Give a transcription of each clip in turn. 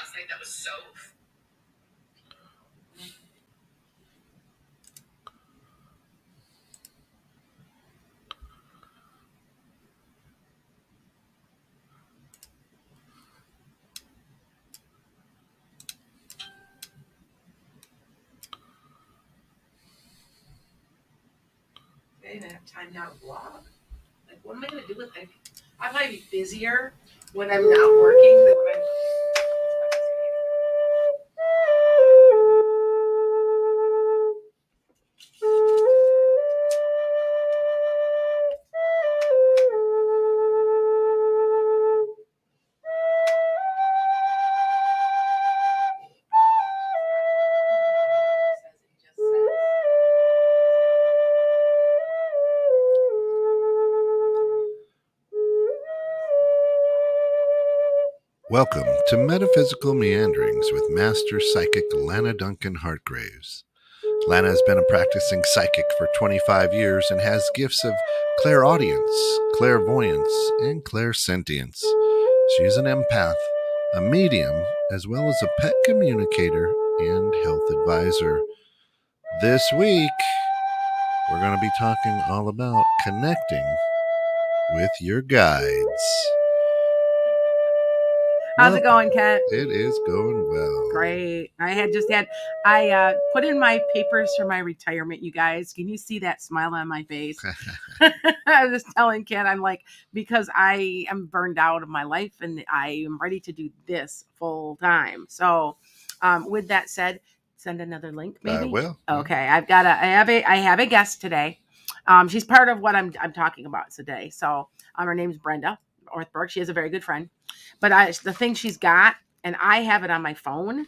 last night that was so... I didn't have time now to vlog. Like, what am I going to do with it? I'll probably be busier when I'm not working than when I'm... Welcome to Metaphysical Meanderings with Master Psychic Lana Duncan Hartgraves. Lana has been a practicing psychic for 25 years and has gifts of clairaudience, clairvoyance, and clairsentience. She is an empath, a medium, as well as a pet communicator and health advisor. This week, we're going to be talking all about connecting with your guides. How's it going, Kent? It is going well. Great. I put in my papers for my retirement, you guys. Can you see that smile on my face? I was just telling Kent, I'm like, because I am burned out of my life and I am ready to do this full time. So with that said, send another link, maybe? I will. Okay. I have a guest today. She's part of what I'm talking about today. So her name's Brenda Orthberg. She is a very good friend. But the thing she's got, and I have it on my phone,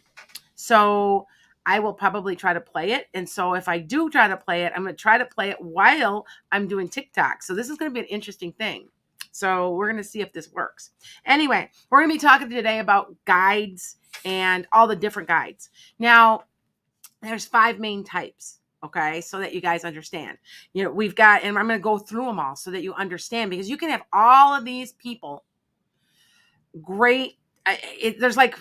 so I will probably try to play it. And so if I do try to play it, I'm going to try to play it while I'm doing TikTok. So this is going to be an interesting thing. So we're going to see if this works. Anyway, we're going to be talking today about guides and all the different guides. Now, there's 5 main types. Okay, so that you guys understand. You know, we've got, and I'm going to go through them all so that you understand, because you can have all of these people. Great. There's like,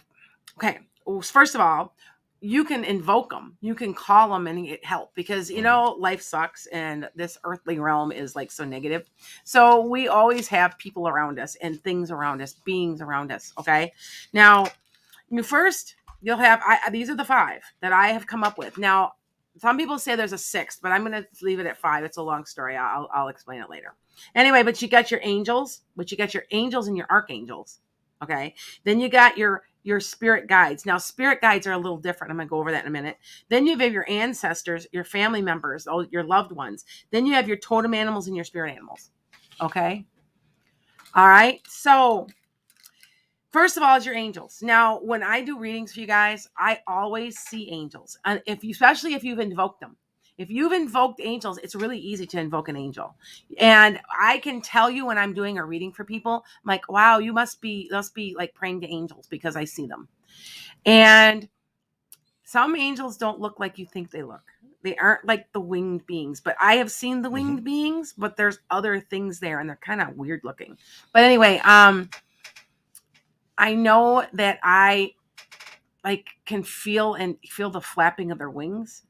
okay, well, first of all, you can invoke them. You can call them and get help, because, you know, life sucks and this earthly realm is like so negative. So we always have people around us and things around us, beings around us. Okay. Now, first, you'll have, these are the 5 that I have come up with. Now, some people say there's a 6th, but I'm going to leave it at 5. It's a long story. I'll explain it later. Anyway, but you got your angels, and your archangels. Okay. Then you got your spirit guides. Now, spirit guides are a little different. I'm going to go over that in a minute. Then you have your ancestors, your family members, your loved ones. Then you have your totem animals and your spirit animals. Okay. All right. So first of all is your angels. Now, when I do readings for you guys, I always see angels. And especially if you've invoked them. If you've invoked angels, it's really easy to invoke an angel. And I can tell you when I'm doing a reading for people, I'm like, wow, you must be like praying to angels, because I see them. And some angels don't look like you think they look. They aren't like the winged beings, but I have seen the winged beings, but there's other things there and they're kind of weird looking. But anyway, I know that I can feel the flapping of their wings.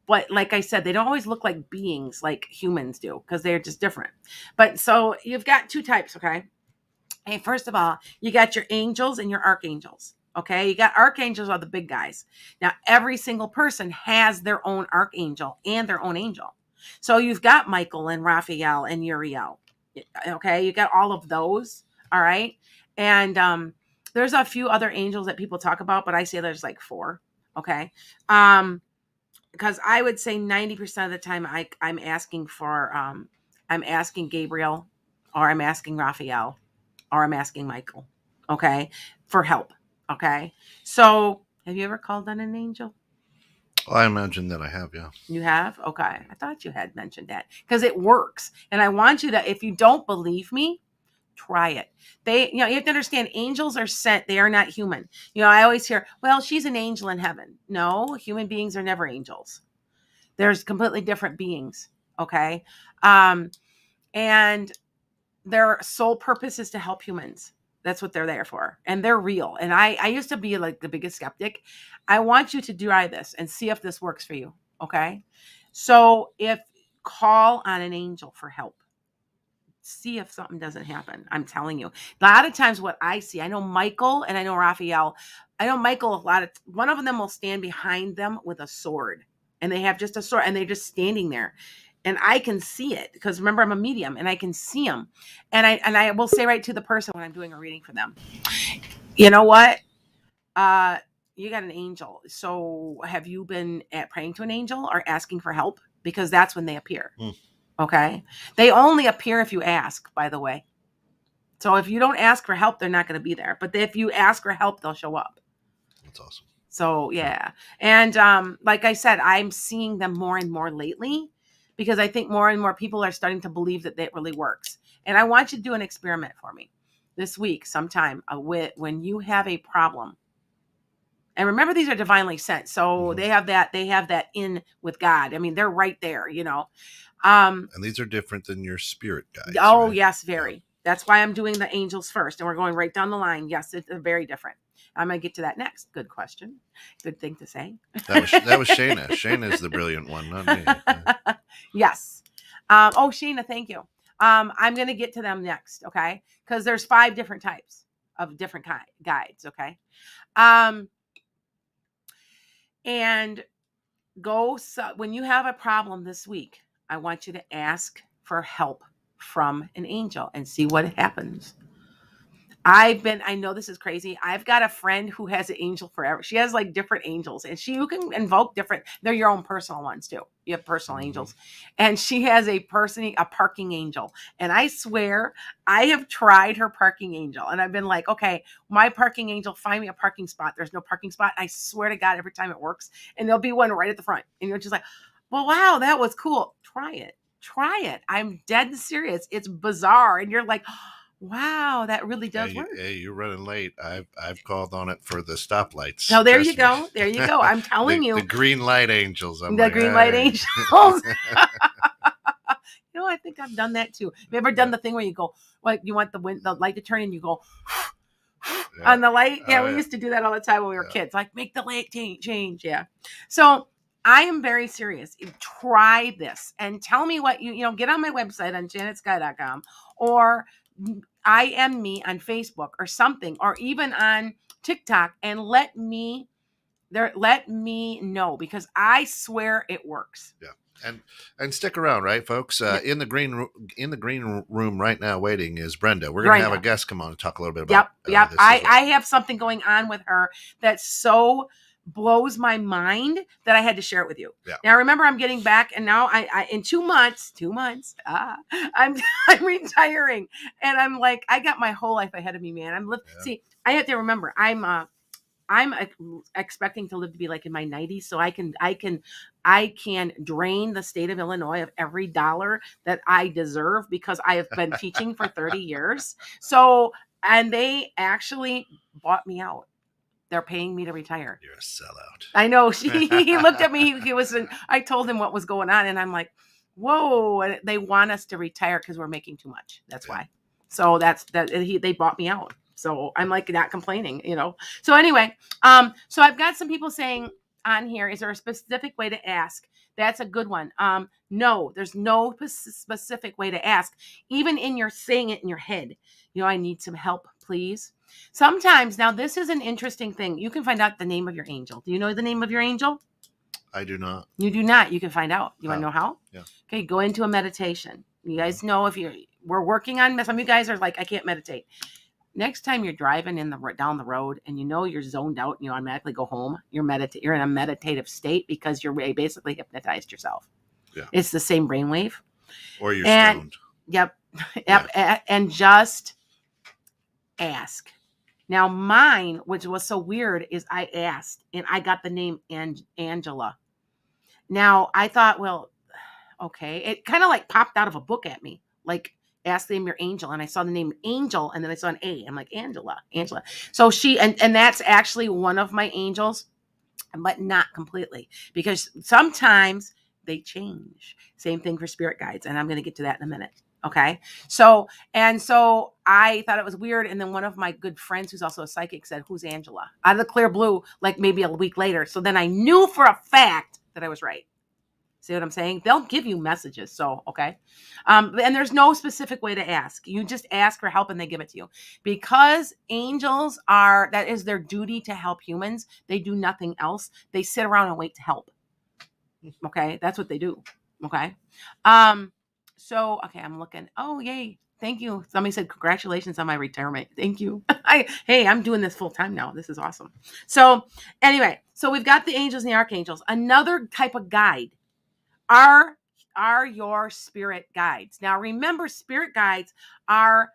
But like I said, they don't always look like beings like humans do, because they're just different. But so you've got 2 types, okay? Hey, first of all, you got your angels and your archangels, okay? You got archangels are the big guys. Now, every single person has their own archangel and their own angel. So you've got Michael and Raphael and Uriel, okay? You got all of those, all right? And there's a few other angels that people talk about, but I say there's like 4, okay? Because I would say 90% of the time I'm asking for, I'm asking Gabriel, or I'm asking Raphael, or I'm asking Michael, okay, for help, okay? So have you ever called on an angel? Well, I imagine that I have, yeah. You have? Okay. I thought you had mentioned that, because it works. And I want you to, if you don't believe me, try it. You have to understand, angels are sent. They are not human. I always hear, well, she's an angel in heaven. No, human beings are never angels. There's completely different beings. Okay. And their sole purpose is to help humans. That's what they're there for. And they're real. And I used to be like the biggest skeptic. I want you to try this and see if this works for you. Okay. So if call on an angel for help, see if something doesn't happen. I'm telling you, a lot of times what I see, I know Michael and I know Raphael. I know Michael, one of them will stand behind them with a sword, and they have just a sword and they're just standing there. And I can see it because remember, I'm a medium and I can see them. And I will say right to the person when I'm doing a reading for them, you know what? You got an angel. So have you been praying to an angel or asking for help? Because that's when they appear. Okay. They only appear if you ask, by the way. So if you don't ask for help, they're not going to be there. But if you ask for help, they'll show up. That's awesome. So yeah. And like I said, I'm seeing them more and more lately because I think more and more people are starting to believe that it really works. And I want you to do an experiment for me this week sometime when you have a problem. And remember, these are divinely sent. So they have that in with God. I mean, they're right there, you know. And these are different than your spirit guides. Oh, right? yes, very. Yeah. That's why I'm doing the angels first. And we're going right down the line. Yes, it's very different. I'm going to get to that next. Good question. Good thing to say. That was Shayna. Shayna's the brilliant one, not me. Yes. Shayna, thank you. I'm going to get to them next, okay? Because there's 5 different types of different guides, okay? And when you have a problem this week, I want you to ask for help from an angel and see what happens. I know this is crazy. I've got a friend who has an angel forever. She has like different angels, and you can invoke different. They're your own personal ones too. You have personal angels, and she has a parking angel. And I swear, I have tried her parking angel, and I've been like, okay, my parking angel, find me a parking spot. There's no parking spot. I swear to God, every time it works, and there'll be one right at the front, and you're just like, well, wow, that was cool. Try it. I'm dead serious. It's bizarre, and you're like, wow, that really does work. Hey, you're running late. I've called on it for the stoplights. So there you go. There you go. I'm telling you. The green light angels. Light angels. I think I've done that too. Have you ever done the thing where you go, like you want the light to turn and you go on the light? Yeah, we used to do that all the time when we were kids. Like, make the light change. Yeah. So I am very serious. Try this and tell me what you get on my website on janetsky.com or I Am Me on Facebook or something, or even on TikTok, and let me know, because I swear it works. Yeah. And stick around, right, folks? In the green room right now, waiting is Brenda. We're going to have a guest come on and talk a little bit about. Yep. I have something going on with her that so blows my mind that I had to share it with you. Yeah. Now remember, I'm getting back, and now I in 2 months, I'm retiring, and I'm like, I got my whole life ahead of me, man. See, I have to remember, I'm expecting to live to be like in my 90s, so I can drain the state of Illinois of every dollar that I deserve because I have been teaching for 30 years. So, and they actually bought me out. They're paying me to retire. You're a sellout. I know. He looked at me. I told him what was going on, and I'm like, whoa. And they want us to retire because we're making too much. That's why. So they bought me out. So I'm like not complaining, So anyway, so I've got some people saying on here, is there a specific way to ask? That's a good one. No, there's no specific way to ask. Even in your saying it in your head, I need some help, please. Sometimes, now this is an interesting thing. You can find out the name of your angel. Do you know the name of your angel? I do not. You do not. You can find out. You want to know how? Yeah. Okay, go into a meditation. You guys know we're working on, some of you guys are like, I can't meditate. Next time you're driving down the road and you're zoned out and you automatically go home, you're in a meditative state because you're basically hypnotized yourself. Yeah. It's the same brainwave. Or you're stoned. Yep. Yeah. And just ask. Now mine, which was so weird, is I asked and I got the name Angela. Now I thought, well, okay. It kind of like popped out of a book at me. Like, ask them your angel. And I saw the name Angel and then I saw an A. I'm like, Angela. So she, and that's actually one of my angels, but not completely, because sometimes they change. Same thing for spirit guides. And I'm going to get to that in a minute. Okay. So I thought it was weird. And then one of my good friends, who's also a psychic, said, "Who's Angela?" Out of the clear blue, like maybe a week later. So then I knew for a fact that I was right. See what I'm saying? They'll give you messages. So, okay. And there's no specific way to ask. You just ask for help and they give it to you. Because angels that is their duty to help humans. They do nothing else. They sit around and wait to help. Okay. That's what they do. Okay. Okay, I'm looking. Oh, yay. Thank you. Somebody said, "Congratulations on my retirement." Thank you. Hey, I'm doing this full time now. This is awesome. So anyway, so we've got the angels and the archangels. Another type of guide are your spirit guides. Now remember, spirit guides are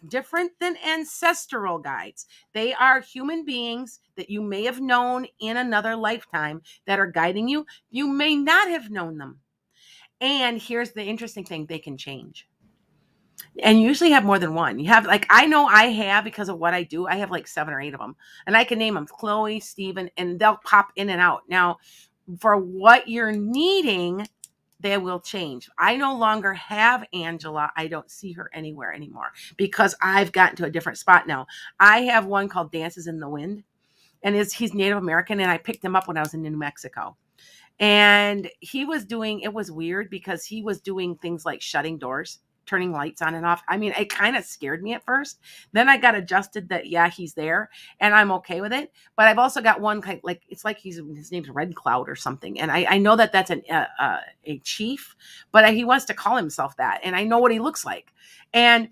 different than ancestral guides. They are human beings that you may have known in another lifetime that are guiding you. You may not have known them. And here's the interesting thing, they can change. And you usually have more than one. You have, like, I know I have, because of what I do, I have like 7 or 8 of them. And I can name them Chloe, Stephen, and they'll pop in and out. Now, for what you're needing, they will change. I no longer have Angela. I don't see her anywhere anymore because I've gotten to a different spot now. I have one called Dances in the Wind, and he's Native American, and I picked him up when I was in New Mexico. And it was weird because he was doing things like shutting doors, turning lights on and off. I mean, it kind of scared me at first. Then I got adjusted that, yeah, he's there and I'm okay with it. But I've also got one kind, like, it's like his name's Red Cloud or something. And I know that that's a chief, but he wants to call himself that. And I know what he looks like. And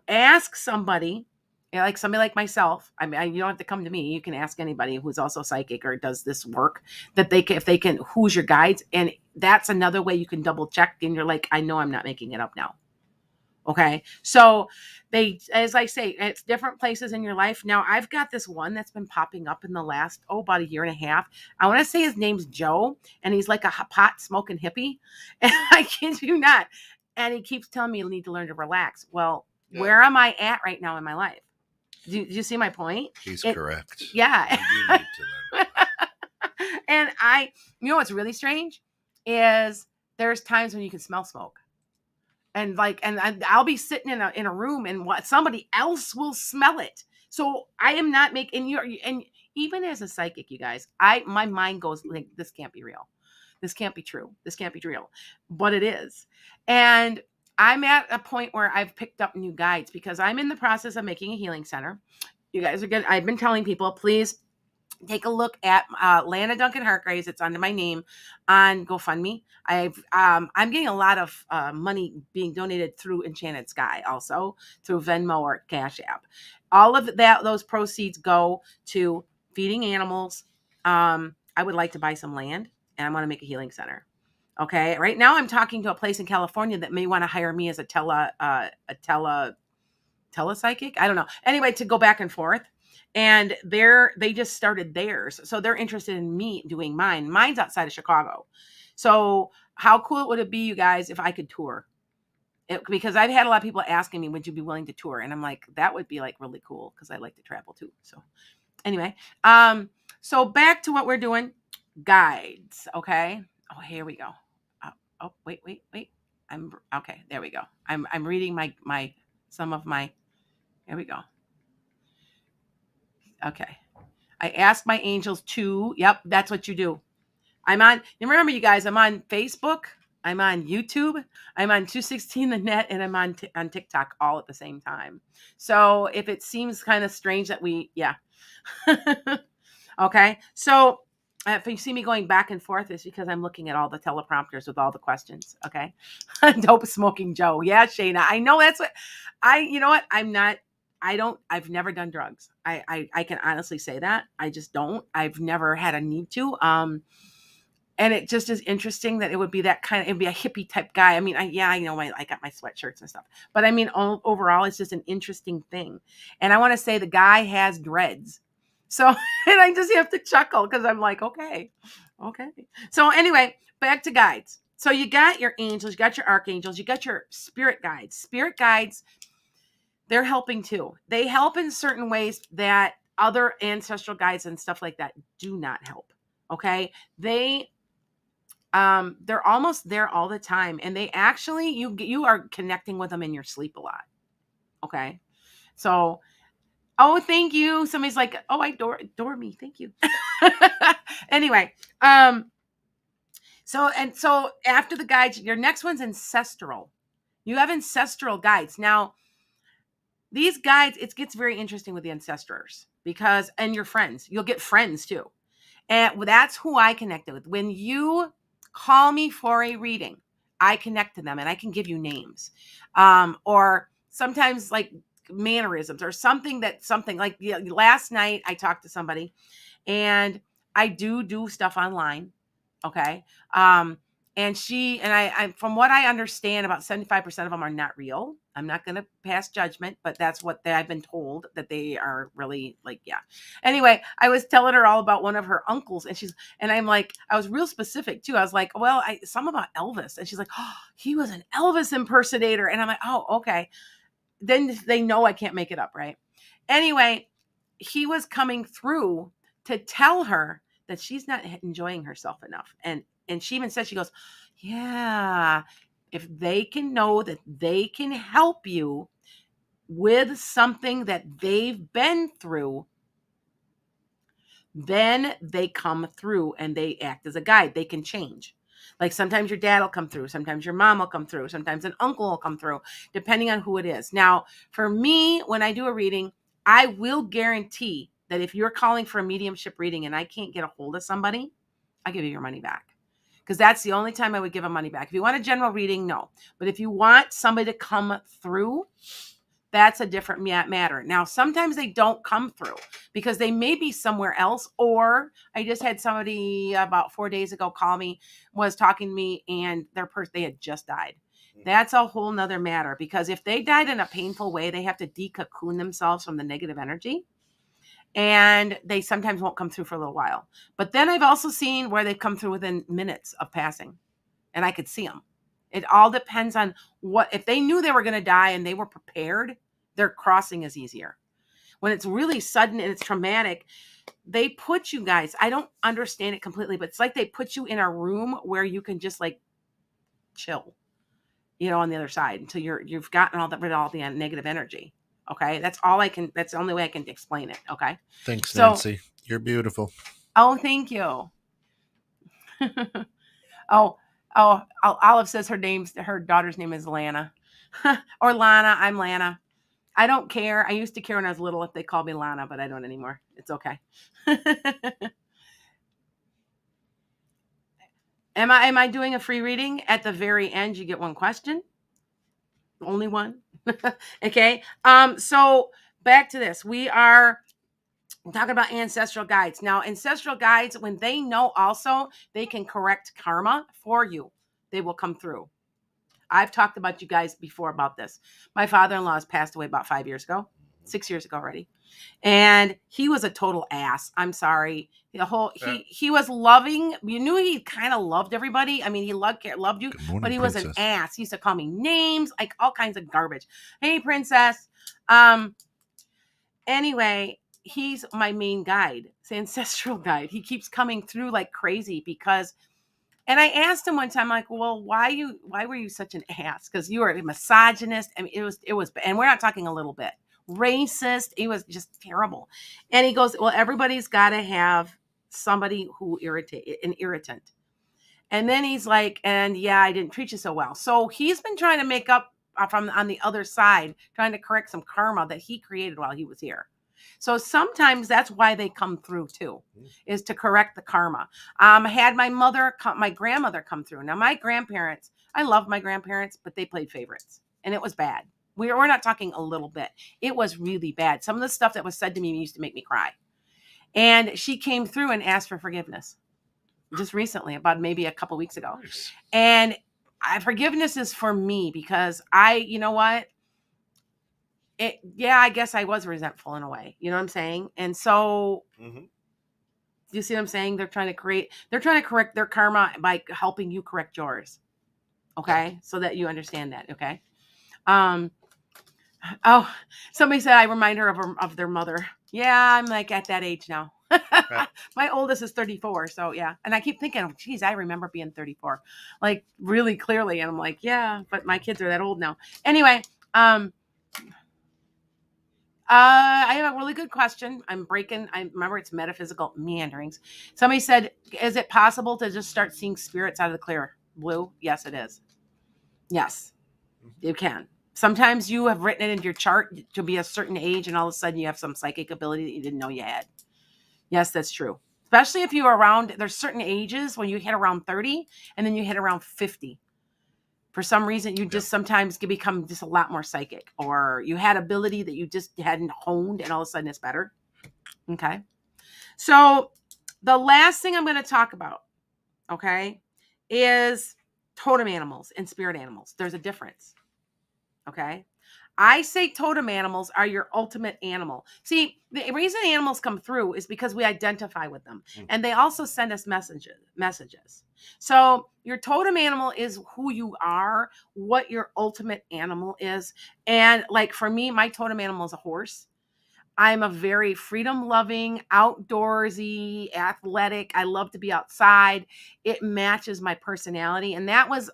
ask somebody, like somebody like myself. I mean, you don't have to come to me. You can ask anybody who's also psychic or does this work, that if they can, who's your guides. And that's another way you can double check. And you're like, I know I'm not making it up now. Okay. So as I say, it's different places in your life. Now I've got this one that's been popping up in the last, about a year and a half. I want to say his name's Joe, and he's like a pot smoking hippie. And I kid you not. And he keeps telling me you need to learn to relax. Well, where am I at right now in my life? Do you see my point? He's correct. Yeah. You do need to learn. And what's really strange is there's times when you can smell smoke. And I'll be sitting in a room and somebody else will smell it. So I am not making and even as a psychic, you guys, my mind goes like, this can't be real. This can't be true. This can't be real. But it is. And I'm at a point where I've picked up new guides because I'm in the process of making a healing center. You guys are good. I've been telling people, please take a look at Lana Duncan Hartgraves. It's under my name on GoFundMe. I'm getting a lot of money being donated through Enchanted Sky, also through Venmo or Cash App. All of those proceeds go to feeding animals. I would like to buy some land, and I want to make a healing center. Okay. Right now I'm talking to a place in California that may want to hire me as a telepsychic. I don't know. Anyway, to go back and forth. And they just started theirs. So they're interested in me doing mine. Mine's outside of Chicago. So how cool would it be, you guys, if I could tour? Because I've had a lot of people asking me, would you be willing to tour? And I'm like, that would be like really cool because I like to travel too. So anyway, so back to what we're doing. Guides. Okay. Oh, here we go. Wait. I'm okay. There we go. I'm reading some of my, here we go. Okay. I asked my angels to, yep, that's what you do. Remember you guys, I'm on Facebook, I'm on YouTube, I'm on 216 the net, and I'm on TikTok all at the same time. So if it seems kind of strange that yeah. Okay. So if you see me going back and forth, it's because I'm looking at all the teleprompters with all the questions. Okay. Dope smoking Joe. Yeah, Shayna. I know that's what you know what? I've never done drugs. I can honestly say that. I just don't. I've never had a need to. And it just is interesting that it would be that kind of, it'd be a hippie type guy. I mean, I got my sweatshirts and stuff, but I mean, overall, it's just an interesting thing. And I want to say the guy has dreads. So, and I just have to chuckle because I'm like, okay. So anyway, back to guides. So you got your angels, you got your archangels, you got your spirit guides. Spirit guides, they're helping too. They help in certain ways that other ancestral guides and stuff like that do not help. Okay. They're almost there all the time, and they actually you are connecting with them in your sleep a lot. Okay, so oh, thank you. Somebody's like, oh, I adore me. Thank you. Anyway, so after the guides, your next one's ancestral. You have ancestral guides. Now, these guides, it gets very interesting with the ancestors and your friends. You'll get friends too. And that's who I connected with. When you call me for a reading, I connect to them and I can give you names. Or sometimes like mannerisms or something like last night I talked to somebody and I do stuff online. Okay. And I, from what I understand, about 75% of them are not real. I'm not going to pass judgment, but that's what I've been told, that they are really like, yeah. Anyway, I was telling her all about one of her uncles and I'm like, I was real specific too. I was like, well, some about Elvis. And she's like, oh, he was an Elvis impersonator. And I'm like, oh, okay. Then they know I can't make it up. Right. Anyway, he was coming through to tell her that she's not enjoying herself enough. And she even said, she goes, yeah, if they can know that they can help you with something that they've been through, then they come through and they act as a guide. They can change. Like sometimes your dad will come through, sometimes your mom will come through, sometimes an uncle will come through, depending on who it is. Now, for me, when I do a reading, I will guarantee that if you're calling for a mediumship reading and I can't get a hold of somebody, I give you your money back. Because that's the only time I would give them money back. If you want a general reading, no. But if you want somebody to come through, that's a different matter. Now, sometimes they don't come through because they may be somewhere else. Or I just had somebody about 4 days ago call me, was talking to me, and they had just died. That's a whole nother matter, because if they died in a painful way, they have to decocoon themselves from the negative energy. And they sometimes won't come through for a little while. But then I've also seen where they've come through within minutes of passing, and I could see them. It all depends on if they knew they were going to die and they were prepared, their crossing is easier. When it's really sudden and it's traumatic, they put you guys, I don't understand it completely, but it's like they put you in a room where you can just like chill, on the other side until you've gotten rid of all the negative energy. Okay. That's the only way I can explain it. Okay. Thanks, Nancy. You're beautiful. Oh, thank you. Oh, Olive says her daughter's name is Lana. Or Lana. I'm Lana. I don't care. I used to care when I was little if they called me Lana, but I don't anymore. It's okay. Am I doing a free reading? At the very end, you get one question. Only one. Okay. So back to this. We are talking about ancestral guides. Now, ancestral guides, when they know also, they can correct karma for you. They will come through. I've talked about you guys before about this. My father-in-law has passed away about 6 years ago already. And he was a total ass. I'm sorry. He was loving. You knew he kind of loved everybody. I mean, he loved you, morning, but he Princess. was an ass. He used to call me names, like all kinds of garbage. Hey, Princess. Anyway, he's my main guide. It's ancestral guide. He keeps coming through like crazy and I asked him one time, like, well, why were you such an ass? Because you were a misogynist. I mean, it was, and we're not talking a little bit, racist. He was just terrible. And he goes, well, everybody's got to have somebody who an irritant. And then he's like, and yeah, I didn't treat you so well. So he's been trying to make up on the other side, trying to correct some karma that he created while he was here. So sometimes that's why they come through too, is to correct the karma. I had my grandmother come through. Now my grandparents, I love my grandparents, but they played favorites and it was bad. We're not talking a little bit. It was really bad. Some of the stuff that was said to me used to make me cry. And she came through and asked for forgiveness just recently, about maybe a couple weeks ago. Nice. And forgiveness is for me because you know what? I guess I was resentful in a way, you know what I'm saying? And so, You see what I'm saying? They're trying to correct their karma by helping you correct yours. Okay. Yeah. So that you understand that. Okay. Oh, somebody said I remind her of their mother. Yeah, I'm like at that age now. Right. My oldest is 34, so yeah. And I keep thinking, geez, I remember being 34, like really clearly. And I'm like, yeah, but my kids are that old now. Anyway, I have a really good question. I remember it's metaphysical meanderings. Somebody said, is it possible to just start seeing spirits out of the clear blue? Yes, it is. Yes, you can. Sometimes you have written it into your chart to be a certain age, and all of a sudden you have some psychic ability that you didn't know you had. Yes, that's true. Especially if you are around, there's certain ages when you hit around 30 and then you hit around 50. For some reason, you just sometimes can become just a lot more psychic, or you had ability that you just hadn't honed, and all of a sudden it's better. Okay. So the last thing I'm going to talk about, okay, is totem animals and spirit animals. There's a difference. Okay. I say totem animals are your ultimate animal. See, the reason animals come through is because we identify with them, and they also send us messages. So your totem animal is who you are, what your ultimate animal is. And like for me, my totem animal is a horse. I'm a very freedom loving, outdoorsy, athletic. I love to be outside. It matches my personality. And that was,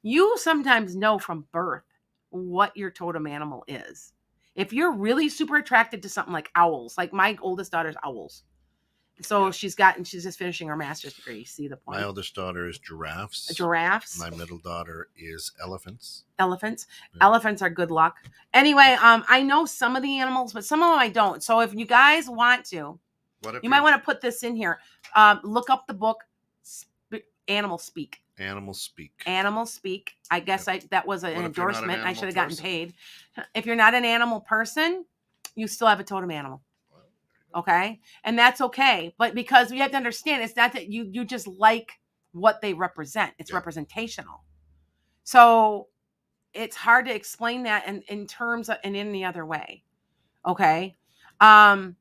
you sometimes know from birth what your totem animal is. If you're really super attracted to something like owls, like my oldest daughter's owls. So she's just finishing her master's degree. See the point? My oldest daughter is giraffes. Giraffes. My middle daughter is elephants. Elephants. Yeah. Elephants are good luck. Anyway, I know some of the animals, but some of them I don't. So if you guys want to, you might want to put this in here. Look up the book, Animal Speak. Animal Speak. Animal Speak. I guess that was an endorsement. I should have gotten paid. If you're not an animal person, you still have a totem animal. Okay? And that's okay. But because you have to understand, it's not that you just like what they represent. It's representational. So it's hard to explain that in terms of in any other way. Okay? And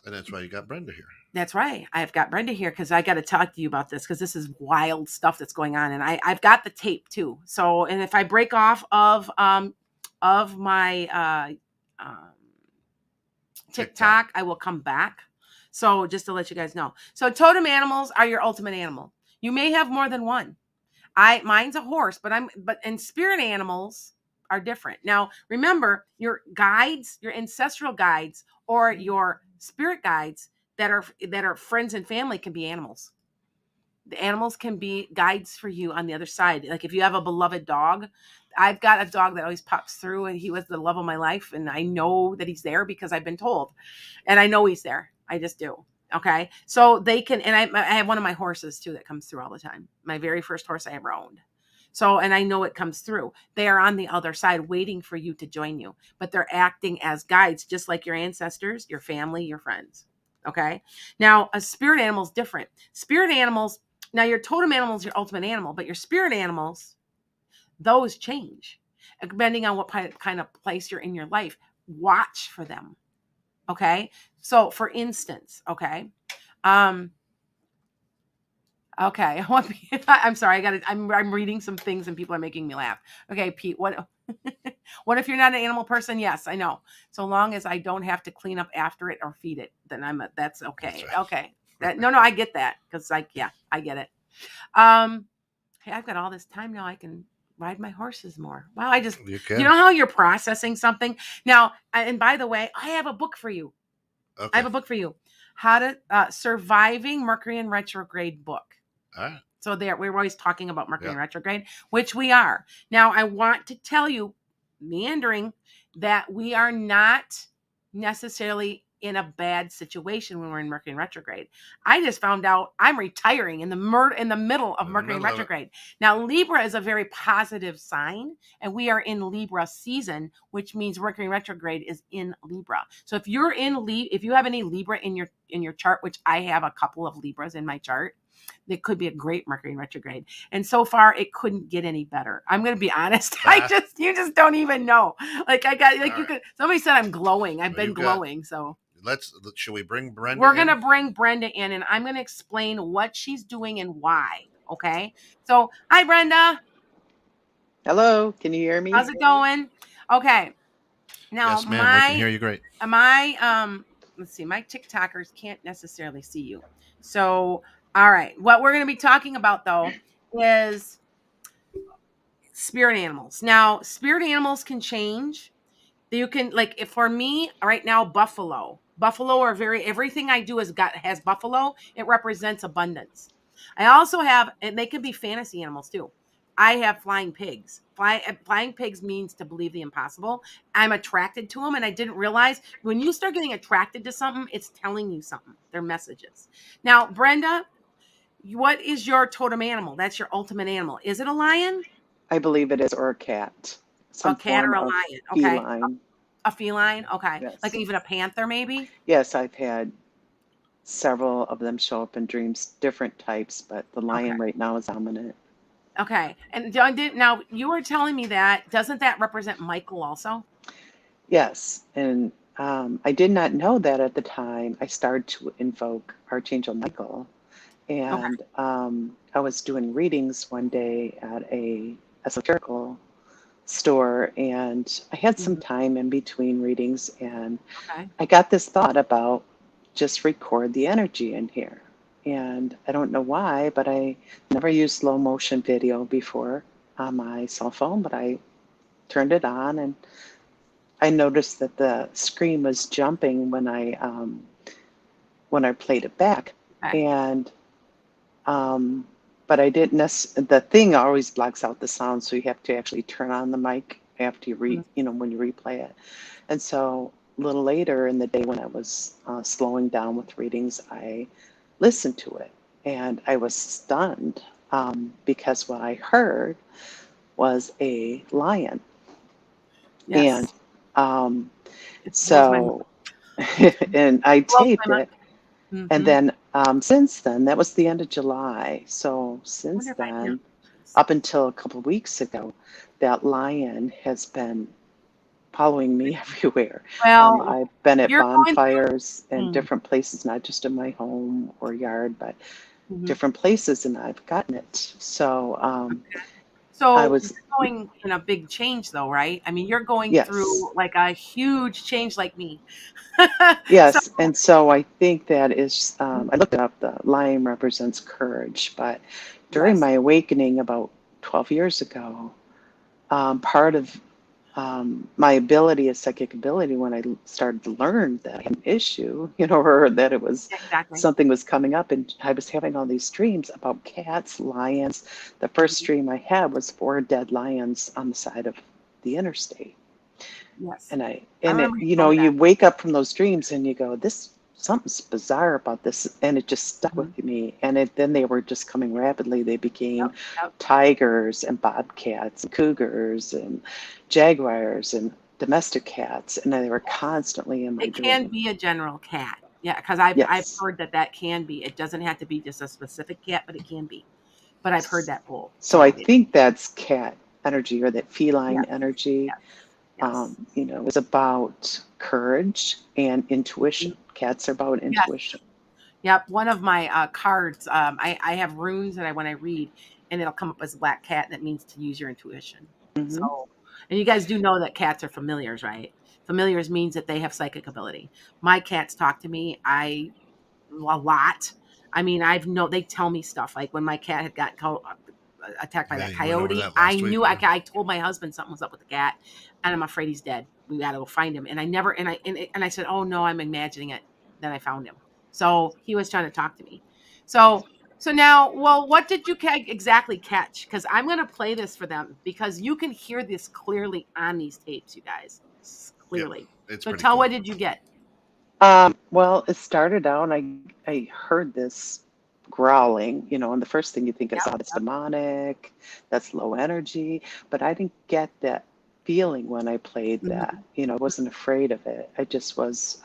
that's why you got Brenda here. That's right. I've got Brenda here because I got to talk to you about this because this is wild stuff that's going on, and I've got the tape too. So, and if I break off of my TikTok, I will come back. So, just to let you guys know, so totem animals are your ultimate animal. You may have more than one. Mine's a horse, but and spirit animals are different. Now, remember your guides, your ancestral guides, or your spirit guides that are friends and family can be animals. The animals can be guides for you on the other side. Like if you have a beloved dog, I've got a dog that always pops through, and he was the love of my life, and I know that he's there because I've been told, and I know he's there. I just do. Okay, so they can, and I have one of my horses too that comes through all the time. My very first horse I ever owned. So, and I know it comes through. They are on the other side waiting for you to join you, but they're acting as guides, just like your ancestors, your family, your friends. Okay. Now, a spirit animal is different. Spirit animals, now your totem animal is your ultimate animal, but your spirit animals, those change depending on what kind of place you're in your life. Watch for them. Okay. So for instance, okay. Okay. I'm sorry. I'm reading some things and people are making me laugh. Okay, Pete, what if you're not an animal person? Yes, I know. So long as I don't have to clean up after it or feed it, then that's okay. That's right. Okay. No, I get that. Cause I get it. Hey, I've got all this time now. I can ride my horses more. Wow. You know how you're processing something now. And by the way, I have a book for you. Okay. I have a book for you. How to Surviving Mercury and Retrograde book. So we're always talking about Mercury and Retrograde, which we are. Now, I want to tell you, meandering, that we are not necessarily in a bad situation when we're in Mercury and Retrograde. I just found out I'm retiring in the middle of Mercury and Retrograde. Now, Libra is a very positive sign, and we are in Libra season, which means Mercury and Retrograde is in Libra. So if you're if you have any Libra in your chart, which I have a couple of Libras in my chart, it could be a great Mercury in retrograde. And so far, it couldn't get any better. I'm going to be honest. You just don't even know. Somebody said I'm glowing. I've been glowing. So should we bring Brenda? We're going to bring Brenda in, and I'm going to explain what she's doing and why. Okay. So, hi, Brenda. Hello. Can you hear me? How's it going? Okay. Now Yes, ma'am. We can hear you great. let's see, my TikTokers can't necessarily see you. So, all right. What we're going to be talking about though is spirit animals. Now, spirit animals can change. You can, like, if for me right now, buffalo are very, everything I do has buffalo. It represents abundance. I also have, and they can be fantasy animals too. I have flying pigs. Flying pigs means to believe the impossible. I'm attracted to them, and I didn't realize when you start getting attracted to something, it's telling you something. They're messages. Now, Brenda, what is your totem animal? That's your ultimate animal. Is it a lion, I believe it is, or a cat, a some cat, or form a of lion? Okay, feline. a feline. Okay, like Yes. even a panther, maybe. Yes, I've had several of them show up in dreams, different types, but the Okay. lion right now is dominant. Okay. And now you were telling me that doesn't that represent Michael also? Yes, and I did not know that at the time. I started to invoke Archangel Michael, Okay. and I was doing readings one day at a esoterical store, and I had some Mhm. time in between readings, and Okay. I got this thought about just record the energy in here. And I don't know why, but I never used slow motion video before on my cell phone, but I turned it on and I noticed that the screen was jumping when I played it back. Okay. And but I didn't the thing always blocks out the sound, so you have to actually turn on the mic after Mhm. when you replay it. And so a little later in the day when I was slowing down with readings, I listened to it and I was stunned because what I heard was a lion. And Yes. um, It blows my mind. so, and I Blows taped my it. mind. And Mhm. then since then, that was the end of July. So I wonder since if I know. then, up until a couple of weeks ago, that lion has been following me everywhere. Well, I've been at you're going bonfires and through. different places, not just in my home or yard, but Mhm. different places, and I've gotten it. So I So was, you're going in a big change though, right? I mean, you're going yes, through like a huge change like me. So, yes. And so I think that is, I looked it up, the lion represents courage, but during yes. my awakening about 12 years ago, part of my ability, a psychic ability, when I started to learn that I had an issue, or that it was Exactly. something was coming up, and I was having all these dreams about cats, lions. The first Mhm. dream I had was 4 dead lions on the side of the interstate, Yes. and I it, remember you told me you that. wake up from those dreams and you go, this something's bizarre about this, and it just stuck Mhm. with me. And then they were just coming rapidly. They became Yep. Yep. tigers and bobcats and cougars and jaguars and domestic cats, and they were Yes. constantly in my It can dream. be a general cat. Yeah, because I've Yes. heard that can be. It doesn't have to be just a specific cat, but it can be. But I've heard that pull. So I So it, think that's cat energy, or that feline yes, energy. yes, yes. Is about courage and Mhm. intuition. Cats are about Yes. intuition. Yep. One of my cards, I have runes that when I read, and it'll come up as a black cat, and it means to use your intuition. Hmm. So, and you guys do know that cats are familiars, right? Familiars means that they have psychic ability. My cats talk to me. A lot. I mean, they tell me stuff like when my cat had got attacked by Yeah, that you went over coyote. that I last week. knew Yeah. I told my husband something was up with the cat, and I'm afraid he's dead. We got to go find him. And I never and I said, "Oh no, I'm imagining it." Then I found him. So he was trying to talk to me. So now, well, what did you exactly catch? Because I'm going to play this for them because you can hear this clearly on these tapes, you guys, Yep. clearly. It's So pretty tell, cool. what did you get? Well, it started out, I heard this growling, and the first thing you think is, Yep. oh, it's demonic, that's low energy. But I didn't get that feeling when I played that. Mhm. I wasn't afraid of it. I just was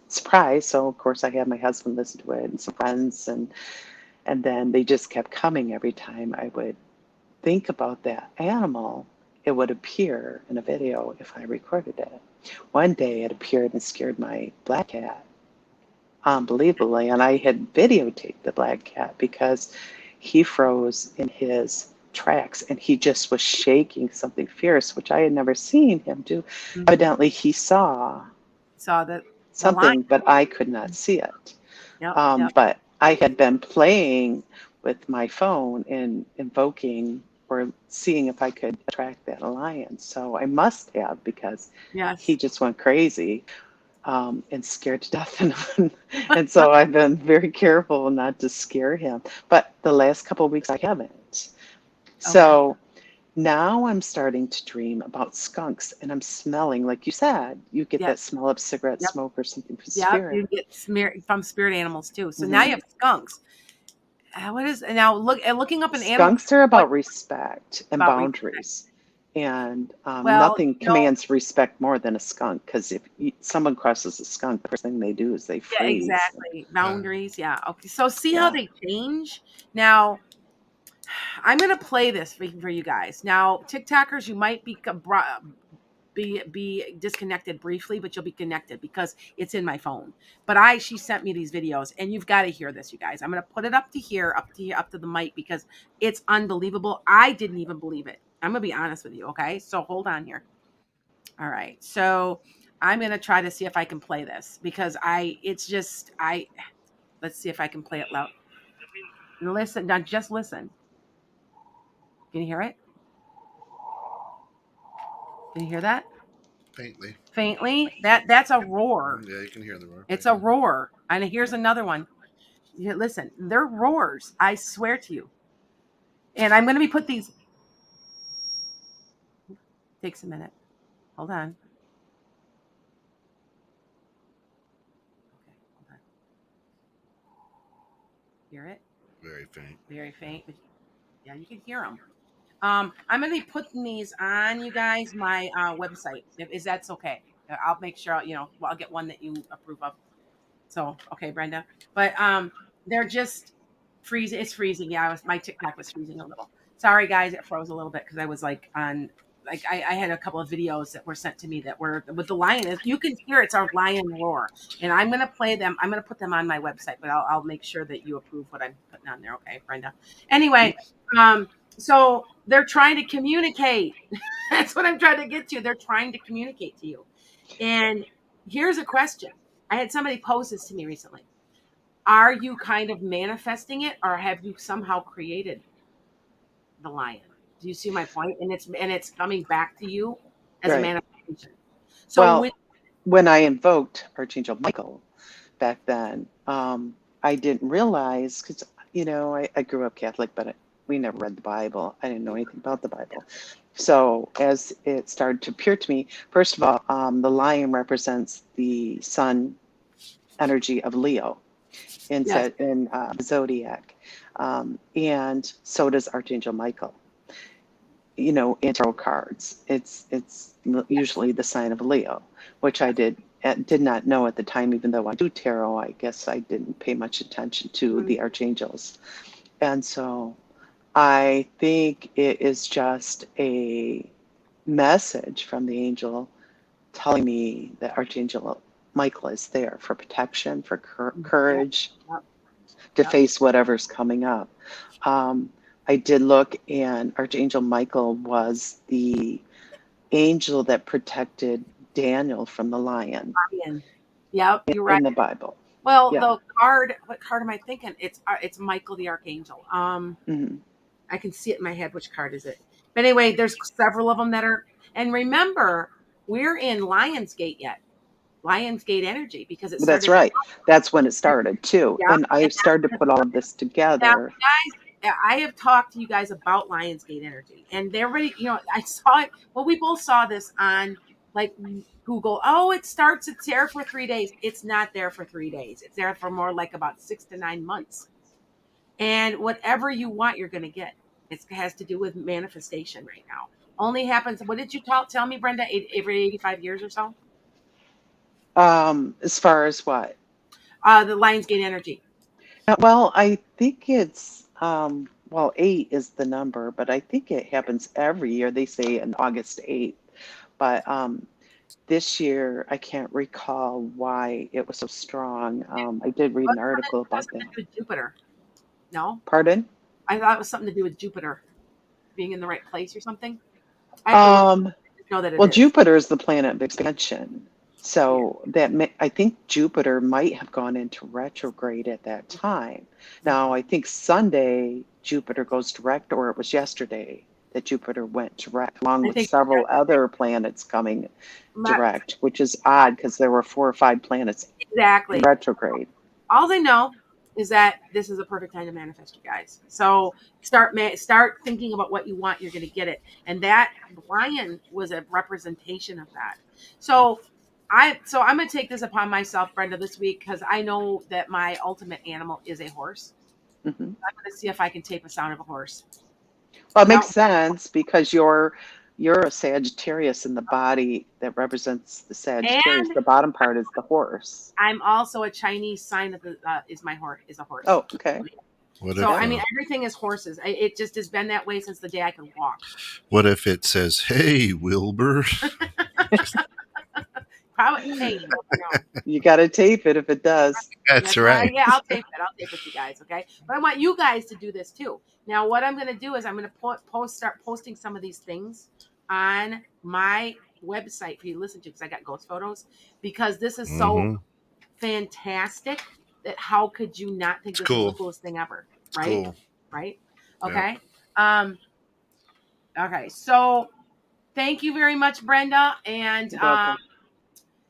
surprised. So, of course, I had my husband listen to it and some friends, and then they just kept coming every time I would think about that animal. It would appear in a video if I recorded it. One day it appeared and scared my black cat unbelievably. And I had videotaped the black cat because he froze in his tracks, and he just was shaking something fierce, which I had never seen him do. Mhm. Evidently, he saw Saw the line. something, but I could not see it. Yep. But I had been playing with my phone and invoking or seeing if I could attract that alliance. So I must have, because Yes. he just went crazy and scared to death. And so I've been very careful not to scare him. But the last couple of weeks I haven't. So now I'm starting to dream about skunks, and I'm smelling, like you said, you get Yep. that smell of cigarette Yep. smoke or something from Yep, spirit. you get from spirit animals too. So now you have skunks. What is now looking up an animal? Skunks are about respect and about boundaries. And Well, nothing commands respect more than a skunk, because if someone crosses a skunk, the first thing they do is they Yeah, freeze. exactly. Boundaries. Yeah. Okay. So see how Yeah. they change. Now, I'm gonna play this for you guys. Now, TikTokers, you might be disconnected briefly, but you'll be connected because it's in my phone. But she sent me these videos, and you've got to hear this, you guys. I'm gonna put it up to here, up to the mic, because it's unbelievable. I didn't even believe it. I'm gonna be honest with you. Okay, so hold on here. All right, so I'm gonna try to see if I can play this, because let's see if I can play it loud. Listen, now just listen. Can you hear it? Can you hear that? Faintly. Faintly. That's a roar. Yeah, you can hear the roar. It's a roar. And here's another one. Listen, they're roars. I swear to you. And I'm going to be put these. Takes a minute. Hold on. Okay, hold on. Hear it? Very faint. Very faint. Yeah, you can hear them. I'm going to be putting these on, you guys, my website. If that's okay. I'll make sure, I'll get one that you approve of. So, okay, Brenda. But they're just freezing. It's freezing. Yeah, my TikTok was freezing a little. Sorry, guys, it froze a little bit because I was like on. Like I had a couple of videos that were sent to me that were with the lion. You can hear it's our lion roar, and I'm gonna play them. I'm gonna put them on my website, but I'll make sure that you approve what I'm putting on there. Okay, Brenda. Anyway, so they're trying to communicate. That's what I'm trying to get to. They're trying to communicate to you. And here's a question. I had somebody pose this to me recently. Are you kind of manifesting it, or have you somehow created the lion? Do you see my point? And it's coming back to you as a manifestation. So well, when I invoked Archangel Michael back then, I didn't realize, because I grew up Catholic, but we never read the Bible. I didn't know anything about the Bible. So as it started to appear to me, first of all, the lion represents the sun energy of Leo in the zodiac, and so does Archangel Michael. In tarot cards, it's usually the sign of Leo, which I did not know at the time. Even though I do tarot, I guess I didn't pay much attention to the archangels, and so I think it is just a message from the angel telling me that Archangel Michael is there for protection, for courage, to face whatever's coming up. I did look, and Archangel Michael was the angel that protected Daniel from the lion. Yep, you're right. In the Bible. Well, the card, what card am I thinking? It's Michael the Archangel. I can see it in my head. Which card is it? But anyway, there's several of them that are. And remember, we're in Lionsgate yet. Lionsgate energy, because it started. That's right. That's when it started too. Yeah. And I started to put all of this together. Now, guys, I have talked to you guys about Lionsgate energy, and everybody, I saw it. Well, we both saw this on like Google. Oh, it's there for 3 days. It's not there for 3 days. It's there for more like about 6 to 9 months. And whatever you want, you're going to get. It has to do with manifestation right now. Only happens. What did you tell me, Brenda? Every 85 years or so? As far as what? The Lionsgate energy. Well, I think it's 8 is the number, but I think it happens every year. They say on August 8th, but this year I can't recall why it was so strong. I did read an article about that. With Jupiter. No. Pardon? I thought it was something to do with Jupiter. being in the right place or something? I have to know that it Well, is. Jupiter is the planet of expansion. So Yeah. I think Jupiter might have gone into retrograde at that time. Now, I think Sunday Jupiter goes direct, or it was yesterday that Jupiter went direct, along I with think several other planets coming let, direct, which is odd because there were 4 or 5 planets in exactly. retrograde. All I know is that this is a perfect time to manifest, you guys. So start thinking about what you want. You're going to get it, and that Brian was a representation of that. So I'm going to take this upon myself, Brenda, this week because I know that my ultimate animal is a horse. Hmm. I'm going to see if I can tape a sound of a horse. Well, it No, makes sense because you're a Sagittarius, and the body that represents the Sagittarius, and the bottom part is the horse. I'm also a Chinese sign of the is my horse is a horse. Oh, okay. What So if? I mean, everything is horses. It just has been that way since the day I could walk. What if it says, "Hey, Wilbur"? Probably. Hey, you never know. You got to tape it if it does. That's right. Yeah, I'll tape it. I'll tape it, you guys. Okay, but I want you guys to do this too. Now, what I'm going to do is I'm going to start posting some of these things on my website for you to listen to because I got ghost photos. Because this is so fantastic that how could you not think It's this is cool. the coolest thing ever? It's Right? cool. Right? Okay. Okay. So thank you very much, Brenda. And You're welcome.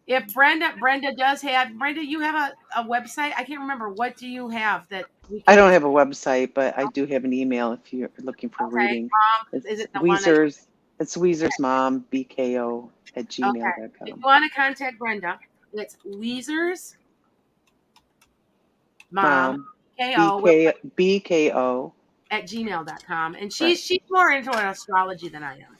if Brenda does have Brenda, you have a website. I can't remember. What do you have that we can I don't have a website, but I do have an email if you're looking for Okay. reading. Is It's it the one that Weezer's mom, BKO at okay. If you gmail.com. want to contact Brenda, it's Weezer's mom, Mom, KO BKO. at gmail.com. And Right. she's more into astrology than I am.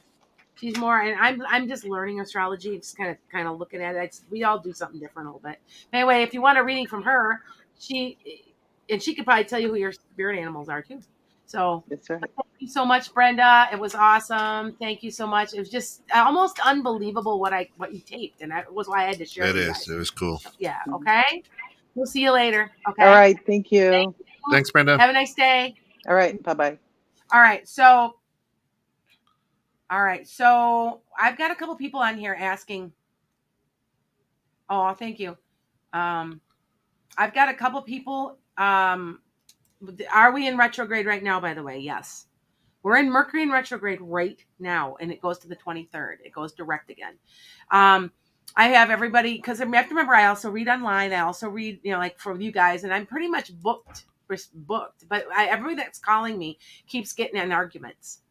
She's more, and I'm just learning astrology, just kind of looking at it. We all do something different a little bit. Anyway, if you want a reading from her, she could probably tell you who your spirit animals are too. So That's right. thank you so much, Brenda. It was awesome. Thank you so much. It was just almost unbelievable what you taped, and that was why I had to share it It with you is. guys. It was cool. Yeah. Mhm. Okay. We'll see you later. Okay. All right. Thank Thank you. you. Thanks, Brenda. Have a nice day. All right. Bye-bye. All right. So I've got a couple people on here asking. Oh, thank you. I've got a couple people. Are we in retrograde right now? By the way, yes, we're in Mercury and retrograde right now, and it goes to the 23rd. It goes direct again. I have everybody because I have to remember. I also read online. I also read, like for you guys, and I'm pretty much booked. But everybody that's calling me keeps getting in arguments.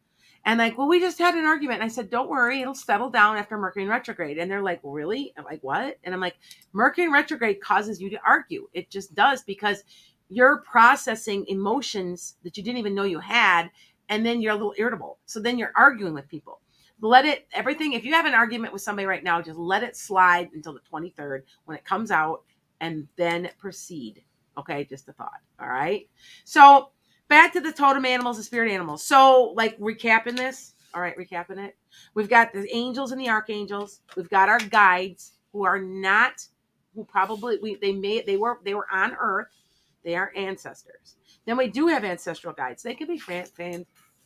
And like, well, we just had an argument. And I said, don't worry, it'll settle down after Mercury in retrograde. And they're like, really? I'm like, what? And I'm like, Mercury in retrograde causes you to argue. It just does because you're processing emotions that you didn't even know you had. And then you're a little irritable. So then you're arguing with people. If you have an argument with somebody right now, just let it slide until the 23rd when it comes out and then proceed. Okay, just a thought. All right. So back to the totem animals and spirit animals. So, like recapping this. All right, recapping it. We've got the angels and the archangels. We've got our guides who are not, who probably they were on Earth. They are ancestors. Then we do have ancestral guides. They can be friends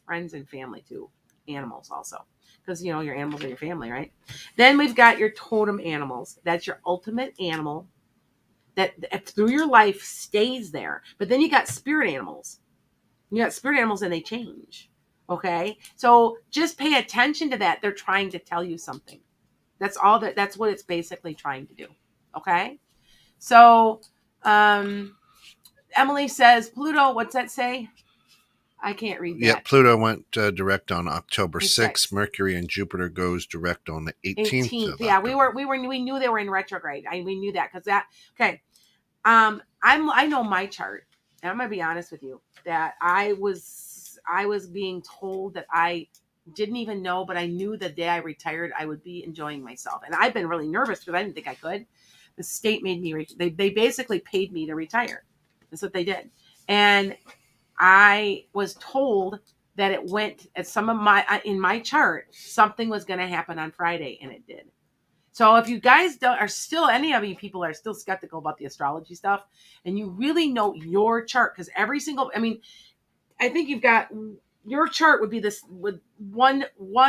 and family too. Animals also, because your animals are your family, right? Then we've got your totem animals. That's your ultimate animal that through your life stays there. But then you got spirit animals. You got spirit animals and they change. Okay. So just pay attention to that. They're trying to tell you something. That's what it's basically trying to do. Okay. So, Emily says, Pluto, what's that say? I can't read that. Yeah, Pluto went direct on October 6th. 6th. Mercury and Jupiter goes direct on the 18th. Yeah, we knew they were in retrograde. We knew that because that. Okay. I know my chart, and I'm gonna be honest with you that I was being told that I didn't even know, but I knew the day I retired I would be enjoying myself, and I've been really nervous because I didn't think I could. The state made me. They basically paid me to retire. That's what they did, and I was told that it went at in my chart something was going to happen on Friday, and it did. So if you guys any of you people are still skeptical about the astrology stuff, and you really know your chart, because I think you've got your chart would be this with one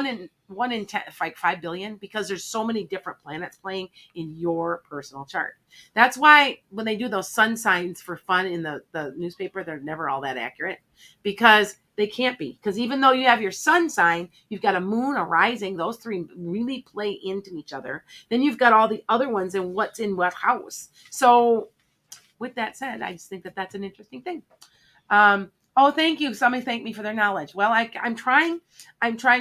in 10, like 5 billion, because there's so many different planets playing in your personal chart. That's why when they do those sun signs for fun in the newspaper, they're never all that accurate, because they can't be. Because even though you have your sun sign, you've got a moon, a rising, those three really play into each other. Then you've got all the other ones and what's in what house. So with that said, I just think that that's an interesting thing. Oh, thank you. Somebody thanked me for their knowledge. Well, I'm trying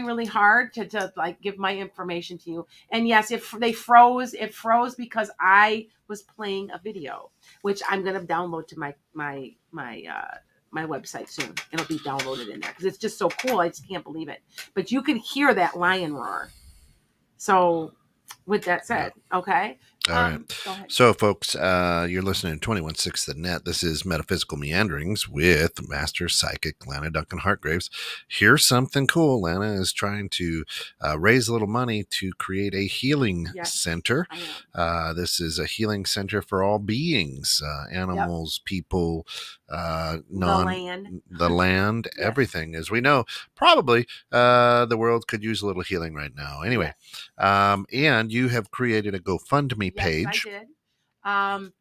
really hard to like give my information to you. And yes, it froze because I was playing a video, which I'm going to download to my website soon. It'll be downloaded in there because it's just so cool. I just can't believe it. But you can hear that lion roar. So with that said, okay. All right. Go ahead. So, folks, you're listening to 216 The Net. This is Metaphysical Meanderings with Master Psychic Lana Duncan Hartgraves. Here's something cool. Lana is trying to raise a little money to create a healing center. This is a healing center for all beings, animals, people, the land, everything. As we know, probably the world could use a little healing right now. Anyway, and you have created a GoFundMe page. Yes, I did.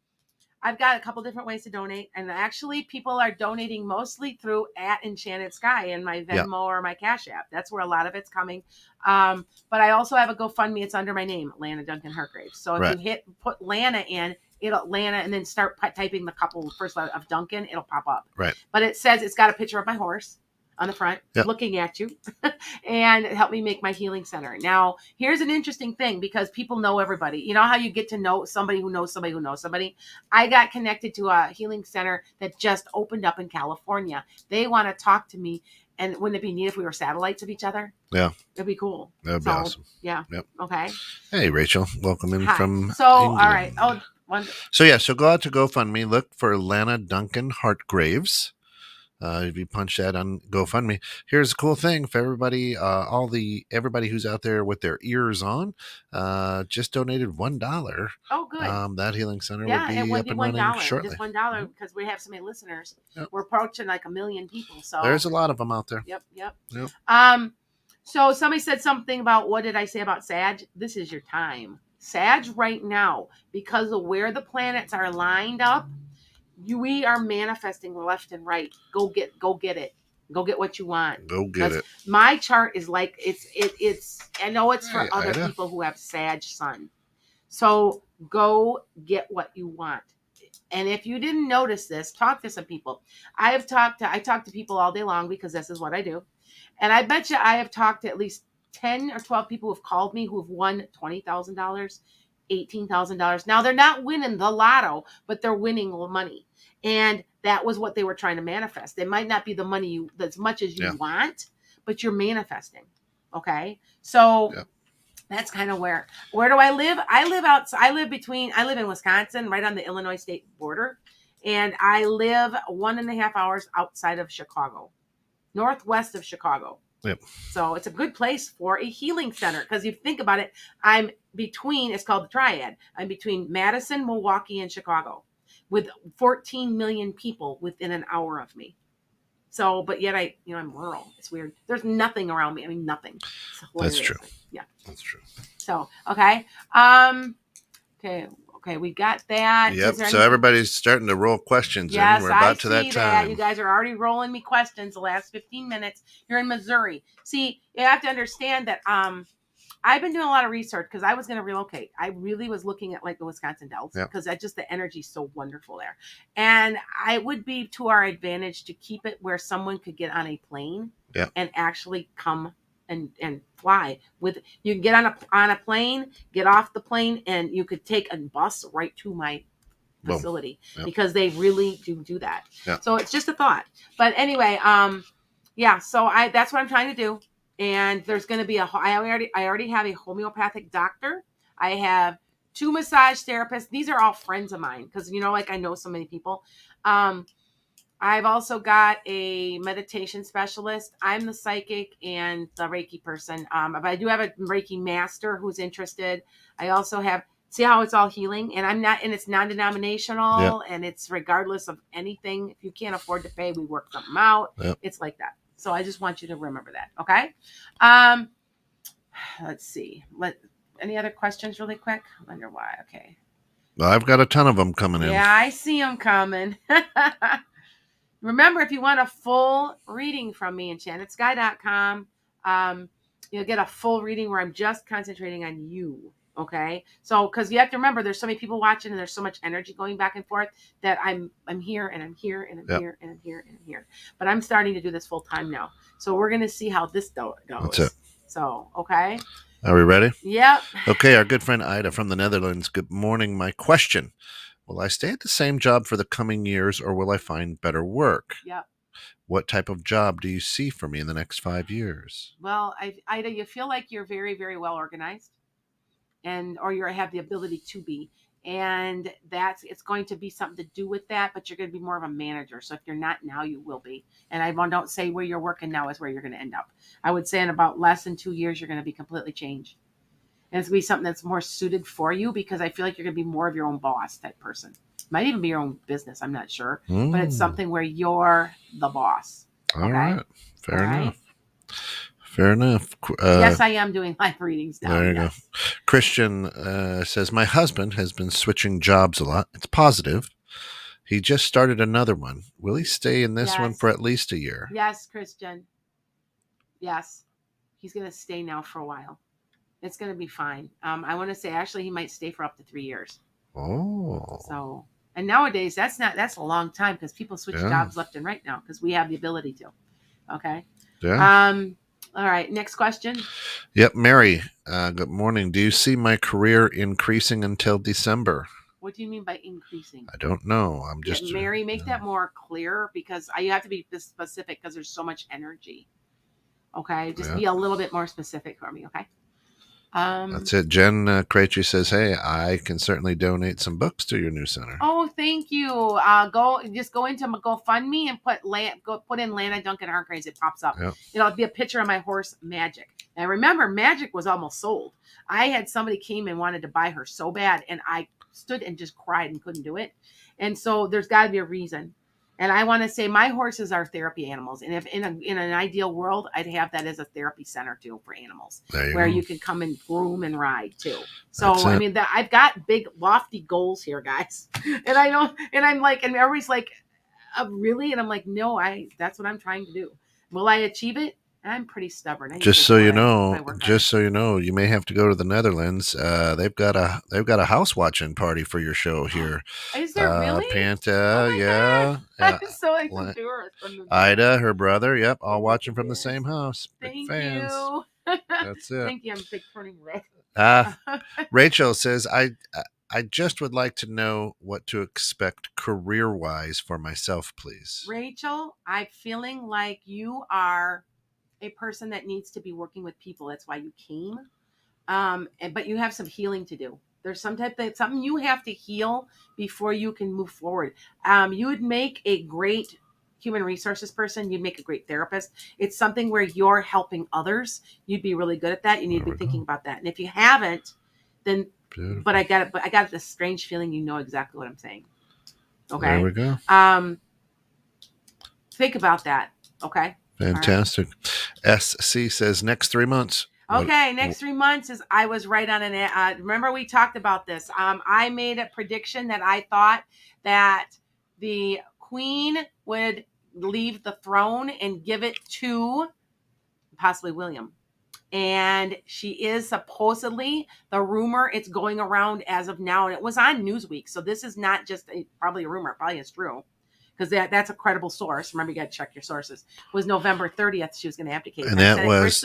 I've got a couple different ways to donate, and actually people are donating mostly through @EnchantedSky and my Venmo or my Cash App. That's where a lot of it's coming. But I also have a GoFundMe. It's under my name, Lana Duncan Hartgraves. So if you put Lana in, it'll Lana, and then start typing the first letter of Duncan, it'll pop up. Right. But it says it's got a picture of my horse on the front, looking at you, and help me make my healing center. Now, here's an interesting thing, because people know everybody. You know how you get to know somebody who knows somebody who knows somebody? I got connected to a healing center that just opened up in California. They want to talk to me, and wouldn't it be neat if we were satellites of each other? Yeah. It'd be cool. That would be awesome. Yeah. Yep. Okay. Hey, Rachel. Welcome in from England. All right. So go out to GoFundMe, look for Lana Duncan Hartgraves. If you punch that on GoFundMe, here's a cool thing for everybody. Everybody who's out there with their ears on, just donated $1. Oh, good. That healing center would be up and running shortly. Just $1 because we have so many listeners. Yep. We're approaching like 1 million people. So there's a lot of them out there. Yep. So somebody said something about, what did I say about Sag? This is your time. Sag right now, because of where the planets are lined up. We are manifesting left and right. Go get it. Go get what you want. Go get it. My chart is like it's. I know it's for other people who have Sag Sun. So go get what you want. And if you didn't notice this, talk to some people. I talk to people all day long because this is what I do. And I bet you I have talked to at least 10 or 12 people who have called me who have won $20,000, $18,000. Now they're not winning the lotto, but they're winning money. And that was what they were trying to manifest. It might not be the money as much as you want, but you're manifesting. Okay. So that's kind of where do I live? I live in Wisconsin, right on the Illinois state border. And I live 1.5 hours outside of Chicago, northwest of Chicago. Yep. So it's a good place for a healing center. Because if you think about it, it's called the Triad. I'm between Madison, Milwaukee, and Chicago, with 14 million people within an hour of me. So, but yet I'm rural. It's weird. There's nothing around me. I mean, nothing. That's true. Yeah. That's true. So, okay. Okay, we got that. Yep. So everybody's starting to roll questions in. We're about to that time. You guys are already rolling me questions the last 15 minutes. You're in Missouri. See, you have to understand that I've been doing a lot of research because I was going to relocate. I really was looking at like the Wisconsin Dells because the energy is so wonderful there. And I would be to our advantage to keep it where someone could get on a plane and actually come and fly with. You can get on a plane, get off the plane, and you could take a bus right to my facility because they really do that. So it's just a thought. But anyway, so that's what I'm trying to do. And there's going to be I already have a homeopathic doctor. I have 2 massage therapists. These are all friends of mine because, I know so many people. I've also got a meditation specialist. I'm the psychic and the Reiki person. But I do have a Reiki master who's interested. I also have, see how it's all healing, and it's non-denominational and it's regardless of anything. If you can't afford to pay, we work something out. It's like that. So I just want you to remember that. Okay. Let's see. Any other questions really quick? I wonder why. Okay. Well, I've got a ton of them coming in. Yeah, I see them coming. Remember, if you want a full reading from me, enchantedSky.com, you'll get a full reading where I'm just concentrating on you. Okay. So, because you have to remember, there's so many people watching and there's so much energy going back and forth that I'm here and I'm here and I'm here and I'm here and I'm here. But I'm starting to do this full time now. So we're going to see how this goes. That's it. So, okay. Are we ready? Yep. Okay, our good friend Ida from the Netherlands. Good morning. My question: will I stay at the same job for the coming years, or will I find better work? Yep. What type of job do you see for me in the next 5 years? Well, Ida, you feel like you're very, very well organized, or you have the ability to be, and it's going to be something to do with that. But you're going to be more of a manager. So if you're not now, you will be. And I don't say where you're working now is where you're going to end up. I would say in about less than 2 years, you're going to be completely changed. And it's going to be something that's more suited for you, because I feel like you're going to be more of your own boss type person. Might even be your own business. I'm not sure. But it's something where you're the boss. All right. Fair enough. Fair enough. Yes, I am doing live readings now. There you go. Christian says, my husband has been switching jobs a lot. It's positive. He just started another one. Will he stay in this one for at least a year? Yes, Christian. Yes. He's going to stay now for a while. It's going to be fine. I want to say, actually, he might stay for up to 3 years. Oh. So, and nowadays, that's a long time, because people switch jobs left and right now, because we have the ability to. Okay. Yeah. All right. Next question. Yep. Mary, good morning. Do you see my career increasing until December? What do you mean by increasing? I don't know. I'm just... Mary, make that more clear, because you have to be specific, because there's so much energy. Okay. Just be a little bit more specific for me. Okay. That's it. Jen Krejci says, hey, I can certainly donate some books to your new center. Oh, thank you. Go into GoFundMe and put in Lana Duncan Hargraves. It pops up. Yep. It'll be a picture of my horse, Magic. And remember, Magic was almost sold. I had somebody came and wanted to buy her so bad, and I stood and just cried and couldn't do it. And so there's got to be a reason. And I want to say my horses are therapy animals. And if in an ideal world, I'd have that as a therapy center too for animals, where you can come and groom and ride too. So, I mean, I've got big lofty goals here, guys. And I know, and I'm like, and everybody's like, really? And I'm like, no, that's what I'm trying to do. Will I achieve it? I'm pretty stubborn. Just so you know, you may have to go to the Netherlands. They've got a house watching party for your show here. Is there really? Panta, yeah. I'm so like a tourist. Ida, her brother, yep, all watching from the same house. Big fans. You. That's it. Thank you. I'm big turning red. Rachel says, I just would like to know what to expect career-wise for myself, please. Rachel, I'm feeling like you are a person that needs to be working with people. That's why you came. But you have some healing to do. There's something you have to heal before you can move forward. You would make a great human resources person. You'd make a great therapist. It's something where you're helping others. You'd be really good at that. You need to be thinking about that. And if you haven't, then, beautiful. But I got this strange feeling, you know exactly what I'm saying. Okay. There we go. Think about that. Okay. Fantastic. Right. SC says next 3 months. Okay, next 3 months is I was right on an. Remember we talked about this. I made a prediction that I thought that the Queen would leave the throne and give it to possibly William, and she is supposedly the rumor. It's going around as of now, and it was on Newsweek. So this is not just probably a rumor. It probably is true. Because that's a credible source. Remember, you got to check your sources. It was November 30th. She was going to abdicate. And that was...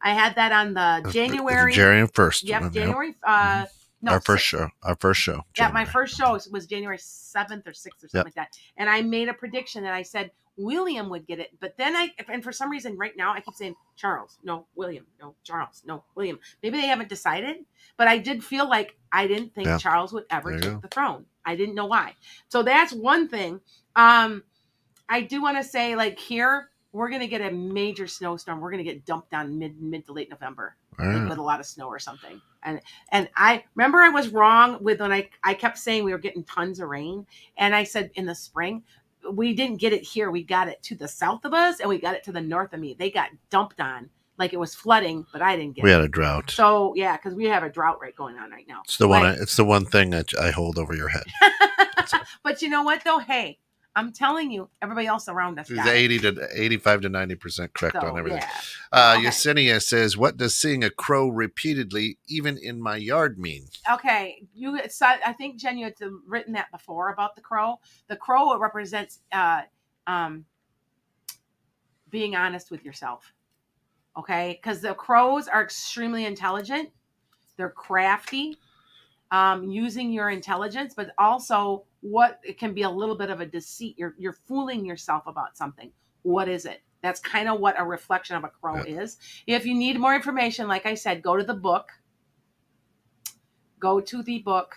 I had that on the January 1st. Yep, January. No, our first show. January. Yeah, my first show was January 7th or 6th or something like that. And I made a prediction that I said William would get it. But then and for some reason right now I keep saying Charles, no, William, no, Charles, no, William. Maybe they haven't decided. But I did feel like I didn't think Charles would ever take the throne. I didn't know why. So that's one thing. I do want to say, like, here we're going to get a major snowstorm. We're going to get dumped on mid to late November with a lot of snow or something. And I remember I was wrong with when I kept saying we were getting tons of rain. And I said in the spring, we didn't get it here. We got it to the south of us, and we got it to the north of me. They got dumped on like it was flooding, but I didn't get We it. had a drought. So yeah, because we have a drought going on right now. It's the one thing that I hold over your head. But you know what though? Hey, I'm telling you, everybody else around us He's got it. 80 to 85 to 90% correct on everything. Yeah. Okay. Yesenia says, "What does seeing a crow repeatedly, even in my yard, mean?" Okay, I think Jen, you had written that before about the crow. The crow represents being honest with yourself. Okay, because the crows are extremely intelligent. They're crafty, using your intelligence, but also it can be a little bit of a deceit. You're fooling yourself about something. What is it? That's kind of what a reflection of a crow is. If you need more information, like I said, go to the book. Go to the book,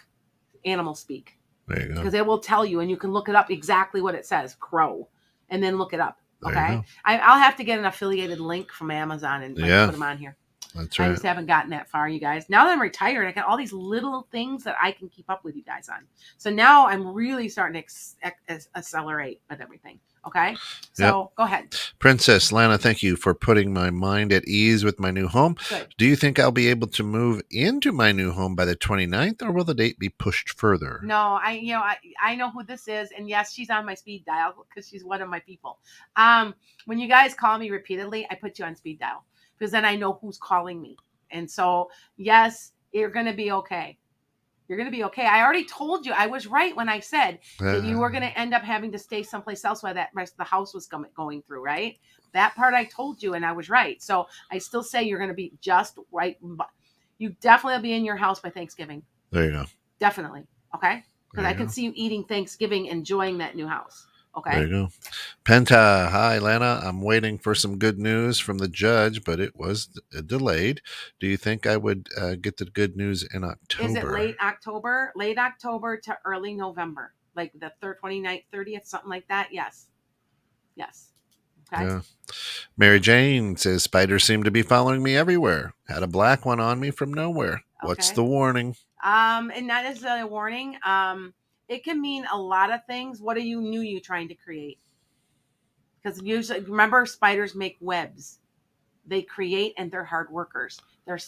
Animal Speak. There you go. Because it will tell you, and you can look it up exactly what it says, crow, and then look it up. Okay, I'll have to get an affiliated link from Amazon and put them on here. That's right. I just haven't gotten that far, you guys. Now that I'm retired, I got all these little things that I can keep up with you guys on. So now I'm really starting to accelerate with everything. Okay, so go ahead. Princess Lana, thank you for putting my mind at ease with my new home. Good. Do you think I'll be able to move into my new home by the 29th, or will the date be pushed further? No, I know who this is, and yes, she's on my speed dial because she's one of my people. When you guys call me repeatedly, I put you on speed dial because then I know who's calling me. And so, yes, you're going to be okay. You're going to be okay. I already told you I was right when I said that you were going to end up having to stay someplace else while that rest of the house was going through, right? That part I told you, and I was right. So I still say you're going to be just right. You definitely will be in your house by Thanksgiving. There you go. Definitely. Okay? Because I can see you eating Thanksgiving, enjoying that new house. Okay. There you go. Penta, hi, Lana. I'm waiting for some good news from the judge, but it was delayed. Do you think I would get the good news in October? Is it late October? Late October to early November. Like the 29th, 30th, something like that? Yes. Yes. Okay. Yeah. Mary Jane says, spiders seem to be following me everywhere. Had a black one on me from nowhere. What's the warning? And not necessarily a warning. It can mean a lot of things. What are you trying to create? Because usually, remember, spiders make webs. They create, and they're hard workers.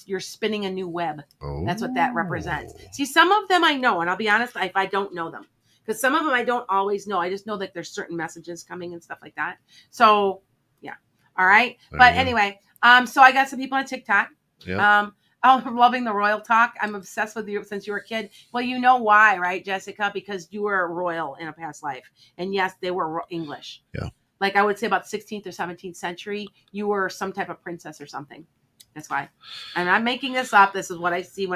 You're spinning a new web. Oh. That's what that represents. See, some of them I know, and I'll be honest, if I don't know them, because some of them I don't always know. I just know that there's certain messages coming and stuff like that. So, yeah. All right. But anyway, so I got some people on TikTok. Yeah. I'm loving the royal talk. I'm obsessed with you since you were a kid. Well, you know why, right, Jessica? Because you were a royal in a past life. And yes, they were English. Yeah. Like I would say about 16th or 17th century, you were some type of princess or something. That's why. And I'm making this up. This is what I see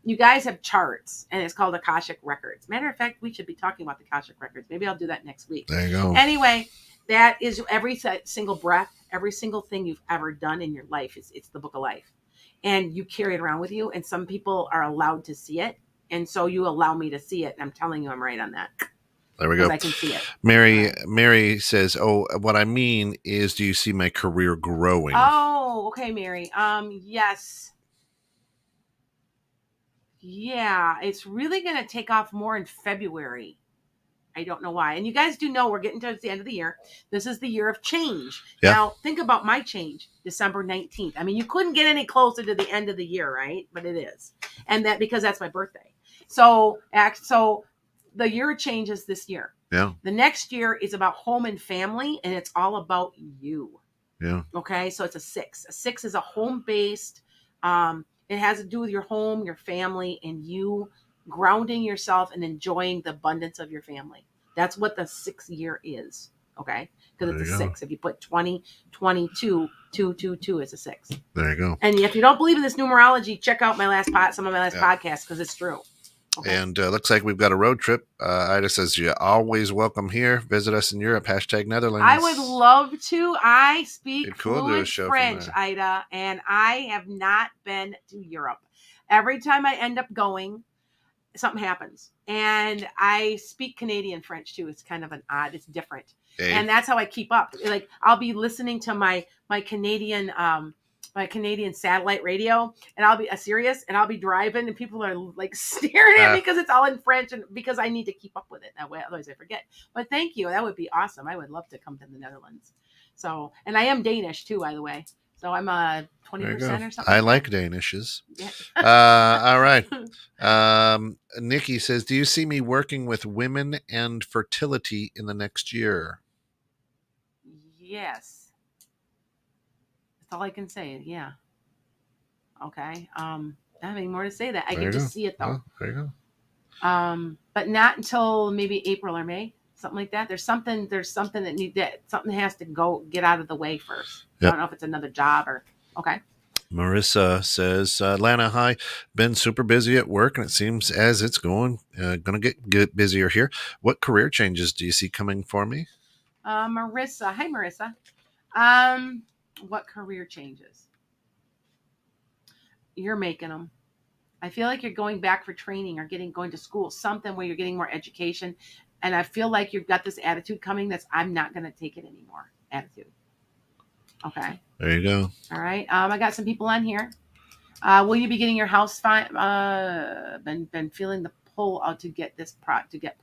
you guys have charts, and it's called Akashic Records. Matter of fact, we should be talking about the Akashic Records. Maybe I'll do that next week. There you go. Anyway, that is every single breath, every single thing you've ever done in your life. It's the book of life. And you carry it around with you, and some people are allowed to see it. And so you allow me to see it. And I'm telling you, I'm right on that. There we go. I can see it. Mary says, "Oh, what I mean is, do you see my career growing?" Oh, okay, Mary. Yes. Yeah, it's really going to take off more in February. I don't know why. And you guys do know we're getting towards the end of the year. This is the year of change. Yeah. Now, think about my change, December 19th. I mean, you couldn't get any closer to the end of the year, right? But it is. And that because that's my birthday. So the year changes this year. Yeah. The next year is about home and family, and it's all about you. Yeah. Okay. So it's a 6. A 6 is a home-based. It has to do with your home, your family, and you grounding yourself and enjoying the abundance of your family. That's what the 6th year is. Okay. Because it's a 6. If you put 20, 22, 2 is a 6. There you go. And if you don't believe in this numerology, check out some of my last podcasts because it's true. Okay. And looks like we've got a road trip. Ida says, you're always welcome here. Visit us in Europe. #Netherlands. I would love to. I speak fluent French, Ida, and I have not been to Europe. Every time I end up going, something happens. And I speak Canadian French, too. It's kind of it's different. Hey. And that's how I keep up. Like, I'll be listening to my Canadian my Canadian satellite radio, and I'll be serious, and I'll be driving, and people are like staring at me because it's all in French, and because I need to keep up with it that way, otherwise I forget. But thank you, that would be awesome. I would love to come to the Netherlands. So, and I am Danish too, by the way. So I'm 20% or something. I like Danishes. Yeah. All right. Nikki says, do you see me working with women and fertility in the next year? Yes. That's all I can say. Yeah. Okay. I don't have any more to say that. I can just see it though. Oh, there you go. But not until maybe April or May, something like that. There's something that something has to get out of the way first. Yep. I don't know if it's another job or okay. Marissa says, Lana, hi. Been super busy at work, and it seems as it's going to get busier here. What career changes do you see coming for me? Marissa. Hi, Marissa. What career changes? You're making them. I feel like you're going back for training or going to school, something where you're getting more education. And I feel like you've got this attitude coming that's I'm not going to take it anymore attitude. Okay. There you go. All right. I got some people on here. Will you be getting your house fine? Been feeling the pull out to get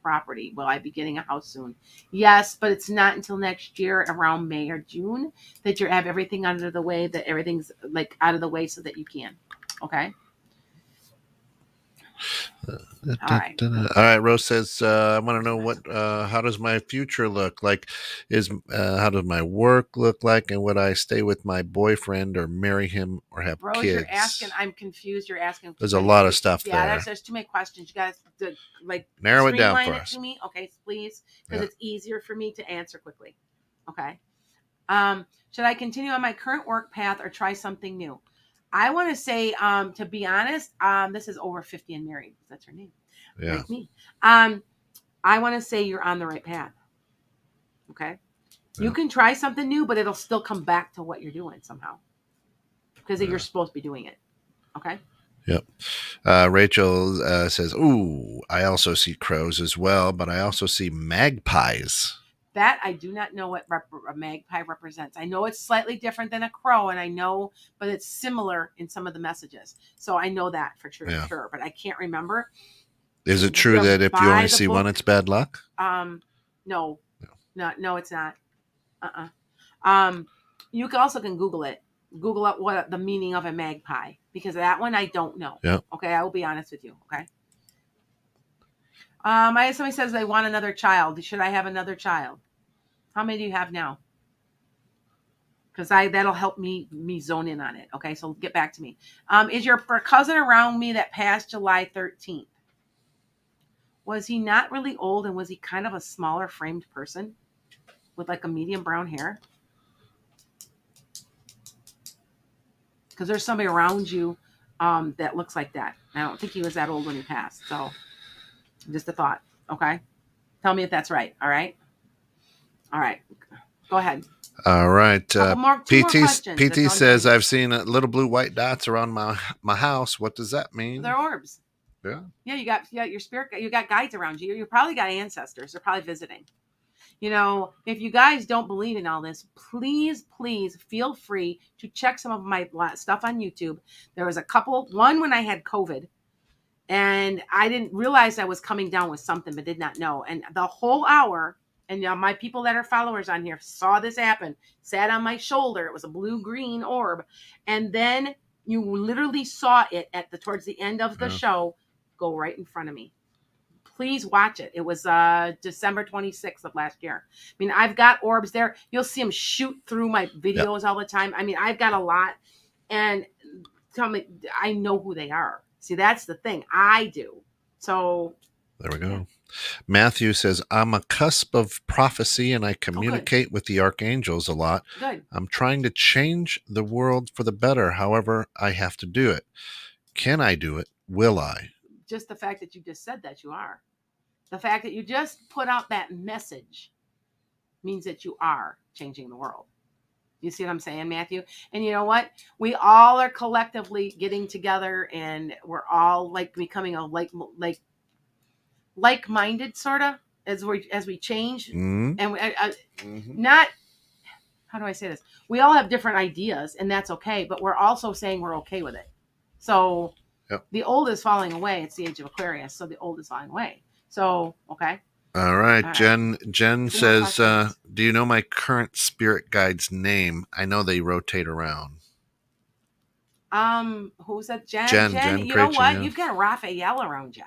property. Will I be getting a house soon? Yes, but it's not until next year around May or June that you have everything out of the way, that everything's like out of the way so that you can. Okay. All right. Rose says, I want to know how does my future look like? How does my work look like? And would I stay with my boyfriend or marry him or have Rose, kids? You're asking, I'm confused. You're asking. There's a lot of stuff there. Yeah, there's too many questions. You guys narrow it down for us. To me. Okay, please, because it's easier for me to answer quickly. Okay. Should I continue on my current work path or try something new? I want to say, to be honest, this is over 50 and married. That's her name. Yeah. Like me. I want to say you're on the right path. Okay. Yeah. You can try something new, but it'll still come back to what you're doing somehow. Because you're supposed to be doing it. Okay. Yep. Rachel says, ooh, I also see crows as well, but I also see magpies. That I do not know what a magpie represents. I know it's slightly different than a crow, but it's similar in some of the messages. So I know that for sure, but I can't remember. Is it true that if you only see one, it's bad luck? No, it's not. You also can Google it. Google up what the meaning of a magpie, because that one I don't know. Yeah. Okay, I will be honest with you. Okay. Somebody says they want another child. Should I have another child? How many do you have now? Because that'll help me zone in on it. Okay, so get back to me. Is your cousin around me that passed July 13th? Was he not really old, and was he kind of a smaller framed person with like a medium brown hair? Because there's somebody around you that looks like that. I don't think he was that old when he passed. So just a thought. Okay. Tell me if that's right. All right. Go ahead. All right. PT says, I've I've seen little blue white dots around my house. What does that mean? They're orbs. Yeah. Yeah. You got your spirit. You got guides around you. You probably got ancestors. They're probably visiting. If you guys don't believe in all this, please feel free to check some of my stuff on YouTube. There was one when I had COVID, and I didn't realize I was coming down with something, but did not know. And the whole hour, and my people that are followers on here saw this happen, sat on my shoulder. It was a blue-green orb. And then you literally saw it towards the end of the show go right in front of me. Please watch it. It was December 26th of last year. I mean, I've got orbs there. You'll see them shoot through my videos all the time. I mean, I've got a lot. And tell me, I know who they are. See, that's the thing. I do. So there we go. Yeah. Matthew says, I'm a cusp of prophecy and I communicate with the archangels a lot. Good. I'm trying to change the world for the better. However, I have to do it. Can I do it? Will I? Just the fact that you just said that, you are. The fact that you just put out that message means that you are changing the world. You see what I'm saying, Matthew? And you know what? We all are collectively getting together, and we're all like becoming a like-minded sort of as we change. Mm-hmm. And not how do I say this? We all have different ideas, and that's okay. But we're also saying we're okay with it. So Yep. the old is falling away. It's the age of Aquarius, so the old is falling away. So okay. All right. All right. Jen Two more says, questions. do you know my current spirit guide's name? I know they rotate around. Who said Jen? Jen You know Krejci, what? yeah. You've got Raphael around you.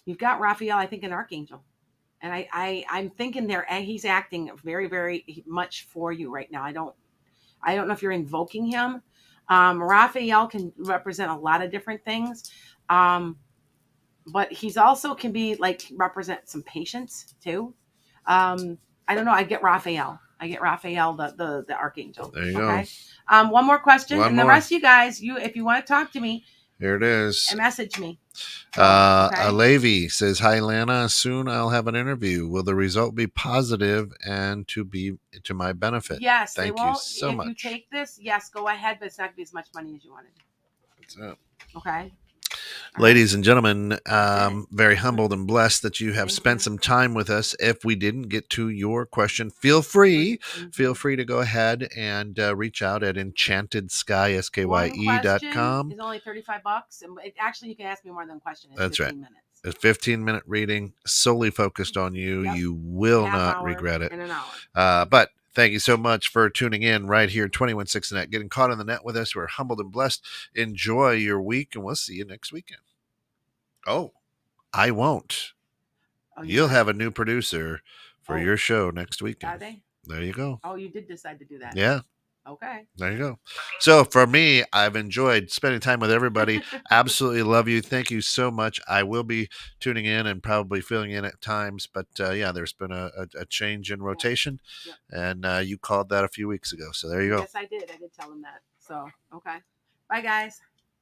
You've got Raphael, I think, an archangel. And I'm thinking there he's acting very, very much for you right now. I don't know if you're invoking him. Raphael can represent a lot of different things. But he's also can be like represent some patience too. I don't know. I get Raphael, the archangel. There you Okay. go. One more question, One and more. the rest of you guys, if you want to talk to me, Here it is. and message me. Okay. Levi says, hi, Lana. Soon I'll have an interview. Will the result be positive and to my benefit? Yes, Thank they won't. you so much. If you take this, yes, go ahead, but it's not going to be as much money as you wanted. That's it. Okay. Ladies and gentlemen, very humbled and blessed that you have spent some time with us. If we didn't get to your question, feel free to go ahead and reach out at enchantedskye.com. It's only $35, and actually you can ask me more than a question. It's That's 15 right. minutes. A 15-minute reading solely focused on you. Yep. You will Half not hour regret it. in an hour. But thank you so much for tuning in right here, 216 Net, getting caught in the net with us. We're humbled and blessed. Enjoy your week, and we'll see you next weekend. Oh, I won't. You'll have a new producer for your show next weekend. Are they? There you go. Oh, you did decide to do that. Yeah. Okay. There you go. So for me, I've enjoyed spending time with everybody. Absolutely love you. Thank you so much. I will be tuning in and probably filling in at times, but yeah, there's been a change in rotation, and you called that a few weeks ago. So there you go. Yes, I did. I did tell them that. So, okay. Bye, guys.